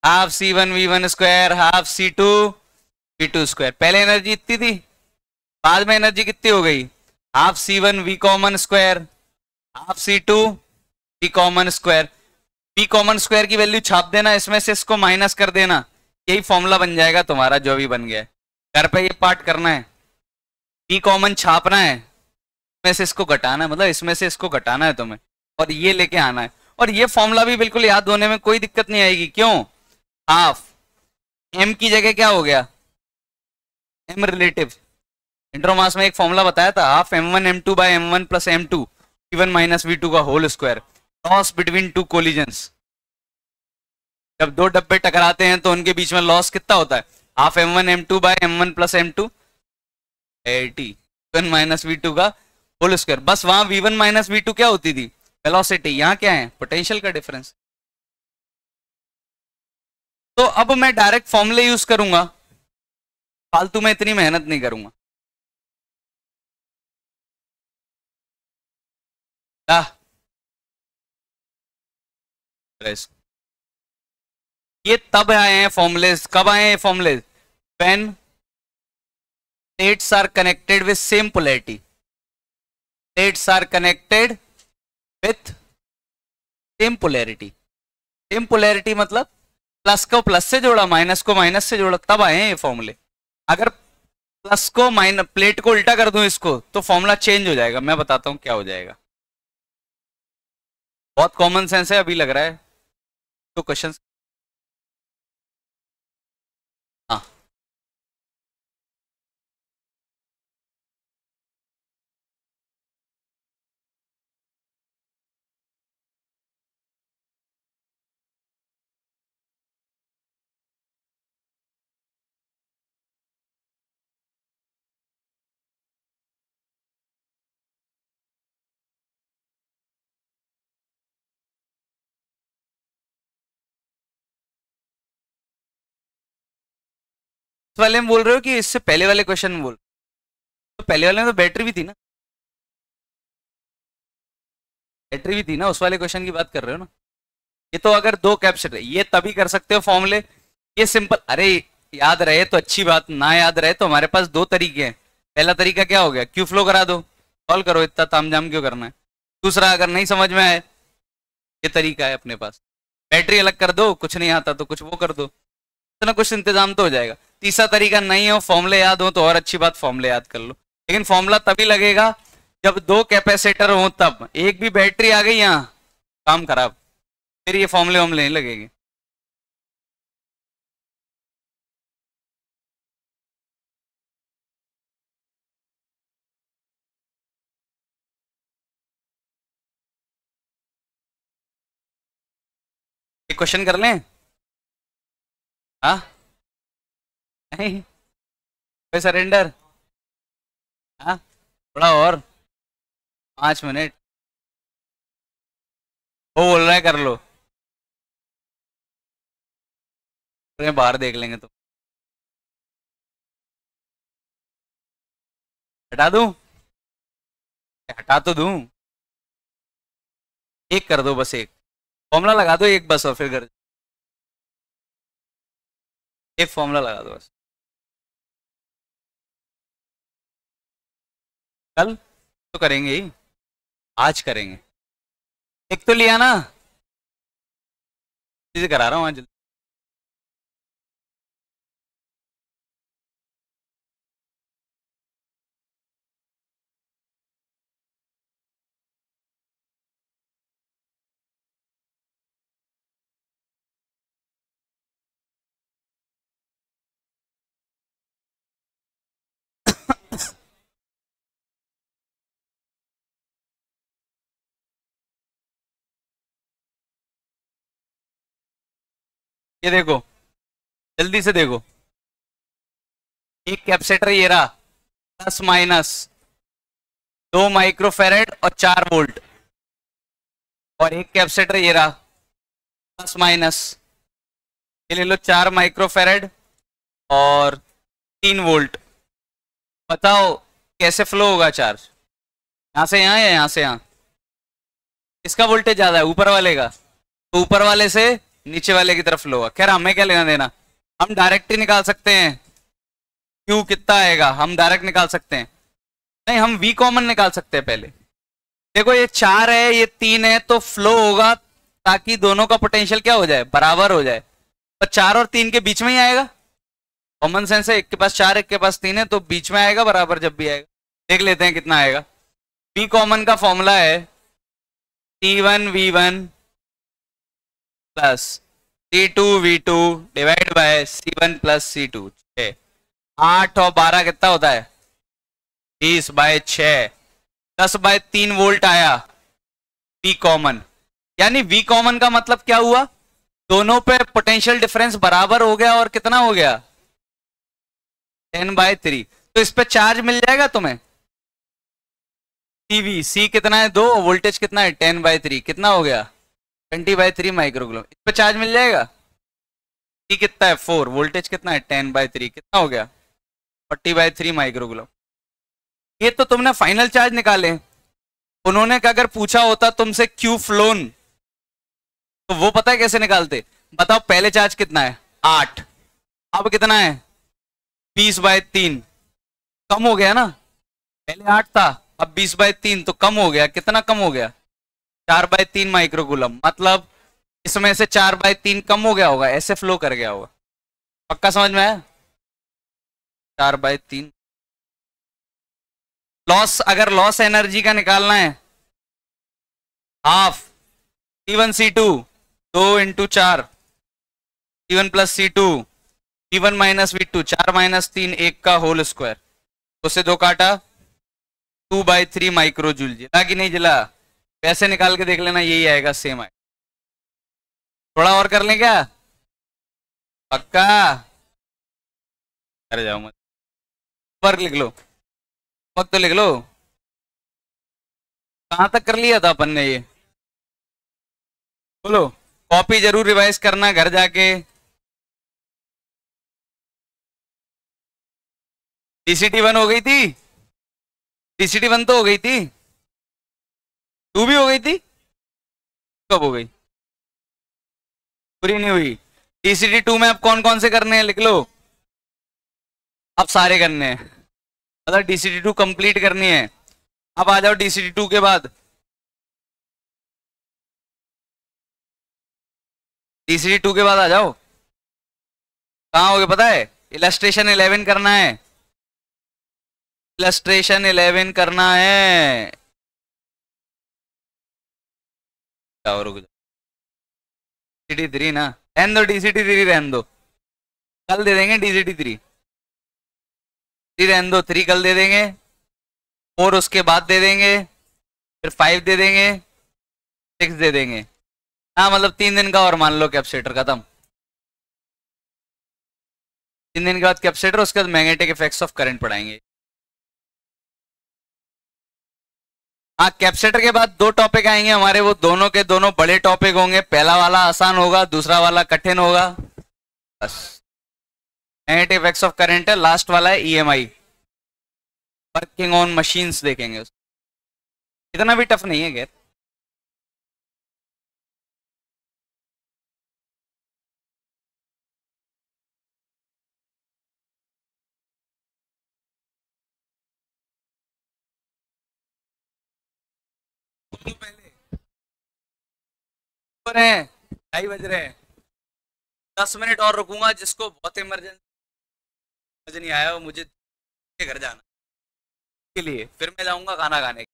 half C1V1 square half C2V2 square. पहले एनर्जी इतनी थी, बाद में एनर्जी कितनी हो गई, half C1V common square half C2V common square. V common square की वैल्यू छाप देना, इसमें से इसको माइनस कर देना, यही फॉर्मूला बन जाएगा तुम्हारा, जो भी बन गया है। घर पे ये पार्ट करना है, V कॉमन छापना है, इसमें से इसको घटाना है, मतलब इसमें से इसको घटाना है तुम्हें, और ये लेके आना है। और ये फॉर्मूला भी बिल्कुल याद होने में कोई दिक्कत नहीं आएगी। क्यों, हाफ m की जगह क्या हो गया, m रिलेटिव। इंट्रोमास में एक फॉर्मूला बताया था, half m1 m2 bye m1 plus m2 v1 minus v2 का whole square, loss between two collisions. जब दो डब्बे टकराते हैं तो उनके बीच में लॉस कितना होता है, half m1 m2 bye m1 plus m2 80 v1 minus v2 का होल स्क्वायर। बस वहां v1 माइनस v2 क्या होती थी, वेलोसिटी। यहाँ क्या है, पोटेंशियल का डिफरेंस। तो अब मैं डायरेक्ट फॉर्मूले यूज करूंगा, फालतू में इतनी मेहनत नहीं करूंगा। ये तब आए हैं फॉर्मुलेज, कब आए हैं formulas, when plates are connected with same polarity, plates are connected with same polarity. Same polarity मतलब प्लस को प्लस से जोड़ा, माइनस को माइनस से जोड़ा, तब आए हैं ये फॉर्मूले। अगर प्लस को माइनस, प्लेट को उल्टा कर दूं इसको, तो फॉर्मूला चेंज हो जाएगा। मैं बताता हूं क्या हो जाएगा, बहुत कॉमन सेंस है, अभी लग रहा है तो क्वेश्चन। हाँ, इस वाले में बोल रहे हो कि इससे पहले वाले क्वेश्चन में बोल? तो पहले वाले में तो बैटरी भी थी ना, बैटरी भी थी ना, उस वाले क्वेश्चन की बात कर रहे हो ना? ये तो अगर दो कैपेसिटर, ये तभी कर सकते हो फॉर्मूले, ये सिंपल। अरे याद रहे तो अच्छी बात, ना याद रहे तो हमारे पास दो तरीके हैं। पहला तरीका क्या हो गया, क्यू फ्लो करा दो, सॉल्व करो, इतना तामझाम क्यों करना है। दूसरा, अगर नहीं समझ में आए, ये तरीका है अपने पास, बैटरी अलग कर दो, कुछ नहीं आता तो कुछ वो कर दो, इतना कुछ इंतजाम तो हो जाएगा। तीसरा तरीका नहीं हो, फॉर्मूले याद हो तो और अच्छी बात, फॉर्मूले याद कर लो, लेकिन फॉर्मूला तभी लगेगा जब दो कैपेसिटर हो तब। एक भी बैटरी आ गई यहाँ, काम खराब, फिर ये फॉर्मूले वॉर्मूले नहीं लगेंगे। एक क्वेश्चन कर लें? हाँ, नहीं, कोई सरेंडर? हाँ, थोड़ा और, 5 मिनट। वो बोल रहा है कर लो, बाहर देख लेंगे तो। हटा दूं? हटा तो दूं, एक कर दो बस, एक फॉर्मूला लगा दो, एक बस, और फिर कर, एक फॉर्मूला लगा दो बस। कल तो करेंगे ही, आज करेंगे। एक तो लिया ना, चीजें करा रहा हूँ आज। ये देखो, जल्दी से देखो, एक कैपेसिटर ये रहा, प्लस माइनस 2 माइक्रोफेरेड और 4 वोल्ट, और एक कैपेसिटर ये रहा, प्लस माइनस, ये ले लो 4 माइक्रोफेरेड और 3 वोल्ट। बताओ कैसे फ्लो होगा चार्ज, यहां से यहां या यहां से यहां? इसका वोल्टेज ज्यादा है ऊपर वाले का, तो ऊपर वाले से नीचे वाले की तरफ फ्लो होगा। खैर हमें क्या लेना देना, हम डायरेक्ट ही निकाल सकते हैं, क्यू कितना आएगा हम डायरेक्ट निकाल सकते हैं। नहीं, हम वी कॉमन निकाल सकते हैं पहले। देखो ये 4 है, ये 3 है, तो फ्लो होगा ताकि दोनों का पोटेंशियल क्या हो जाए, बराबर हो जाए, तो 4 और 3 के बीच में ही आएगा। कॉमन सेंस है, एक के पास 4 एक के पास 3 है, तो बीच में आएगा बराबर जब भी आएगा। देख लेते हैं कितना आएगा। वी कॉमन का फॉर्मूला है T1V1 plus T2V2 divide by C1 plus C2। 8 और 12 कितना होता है, 20/6, 10/3 वोल्ट आया वी कॉमन। यानी वी कॉमन का मतलब क्या हुआ, दोनों पे पोटेंशियल डिफरेंस बराबर हो गया, और कितना हो गया, 10/3। तो इस पे चार्ज मिल जाएगा तुम्हें, सीवी, सी कितना है 2, वोल्टेज कितना है 10/3, कितना हो गया 20/3 माइक्रोकूलम। इस पे चार्ज मिल जाएगा, सी कितना है 4, वोल्टेज कितना है 10/3, कितना हो गया 40/3 माइक्रोकूलम। ये तो तुमने फाइनल चार्ज निकाले। उन्होंने अगर पूछा होता तुमसे क्यू फ्लोन, तो वो पता है कैसे निकालते, बताओ पहले चार्ज कितना है 8, अब कितना है 20/3, कम हो गया ना, पहले 8 था अब 20/3, तो कम हो गया, कितना कम हो गया 4/3 माइक्रोकूलम। मतलब इसमें से 4/3 कम हो गया होगा, ऐसे फ्लो कर गया होगा। पक्का समझ में आया, 4/3 लॉस, अगर लॉस एनर्जी का निकालना है, half C1C2 2 × 4 C1 plus C2 V1 minus V2, 4 - 3 1 का होल स्क्वायर, उससे 2 काटा, 2/3 माइक्रोजूल। जिला कि नहीं जिला, पैसे निकाल के देख लेना, यही आएगा, सेम आएगा। थोड़ा और कर लें क्या, पक्का? कर जाओ मत, वर्क लिख लो, वक्त तो लिख लो। कहां तक कर लिया था अपन ने ये, बोलो। कॉपी जरूर रिवाइज करना घर जाके। डीसीटी 1 हो गई थी, डीसीटी 1 तो हो गई थी, 2 भी हो गई थी, कब हो गई? पूरी नहीं हुई। डीसीटी 2 में अब कौन कौन से करने हैं लिख लो, अब सारे करने हैं, मतलब डीसीटी 2 कंप्लीट करनी है। अब आ जाओ डीसीटी 2 के बाद, डीसीटी 2 के बाद आ जाओ, कहाँ हो गए पता है? इलस्ट्रेशन 11 करना है, इलस्ट्रेशन 11 करना है। जाओ रुक जाओ, डीसीटी 3 ना, रहने दो डीसीटी 3 रहने दो, कल दे देंगे डीसीटी 3, 3 रहने दो, 3 कल दे देंगे, 4 उसके बाद दे देंगे, फिर 5 दे देंगे, 6 दे देंगे। हाँ मतलब 3 दिन का और मान लो कैपेसिटर खत्म, 3 दिन के बाद कैपेसिटर, उसके बाद मैग्नेटिक इफेक्ट्स ऑफ करंट पढ़ाएंगे। हाँ कैपेसिटर के बाद 2 टॉपिक आएंगे हमारे, वो दोनों के दोनों बड़े टॉपिक होंगे, पहला वाला आसान होगा, दूसरा वाला कठिन होगा, बस। मैग्नेटिक इफेक्ट्स ऑफ करंट है, लास्ट वाला है ईएमआई, वर्किंग ऑन मशीन्स देखेंगे उसको। इतना भी टफ नहीं है खैर। पहले पर हैं, 2:30 बज रहे हैं, 10 मिनट और रुकूंगा, जिसको बहुत इमरजेंसी समझ नहीं आया वो मुझे घर जाना के लिए, फिर मैं जाऊंगा खाना खाने।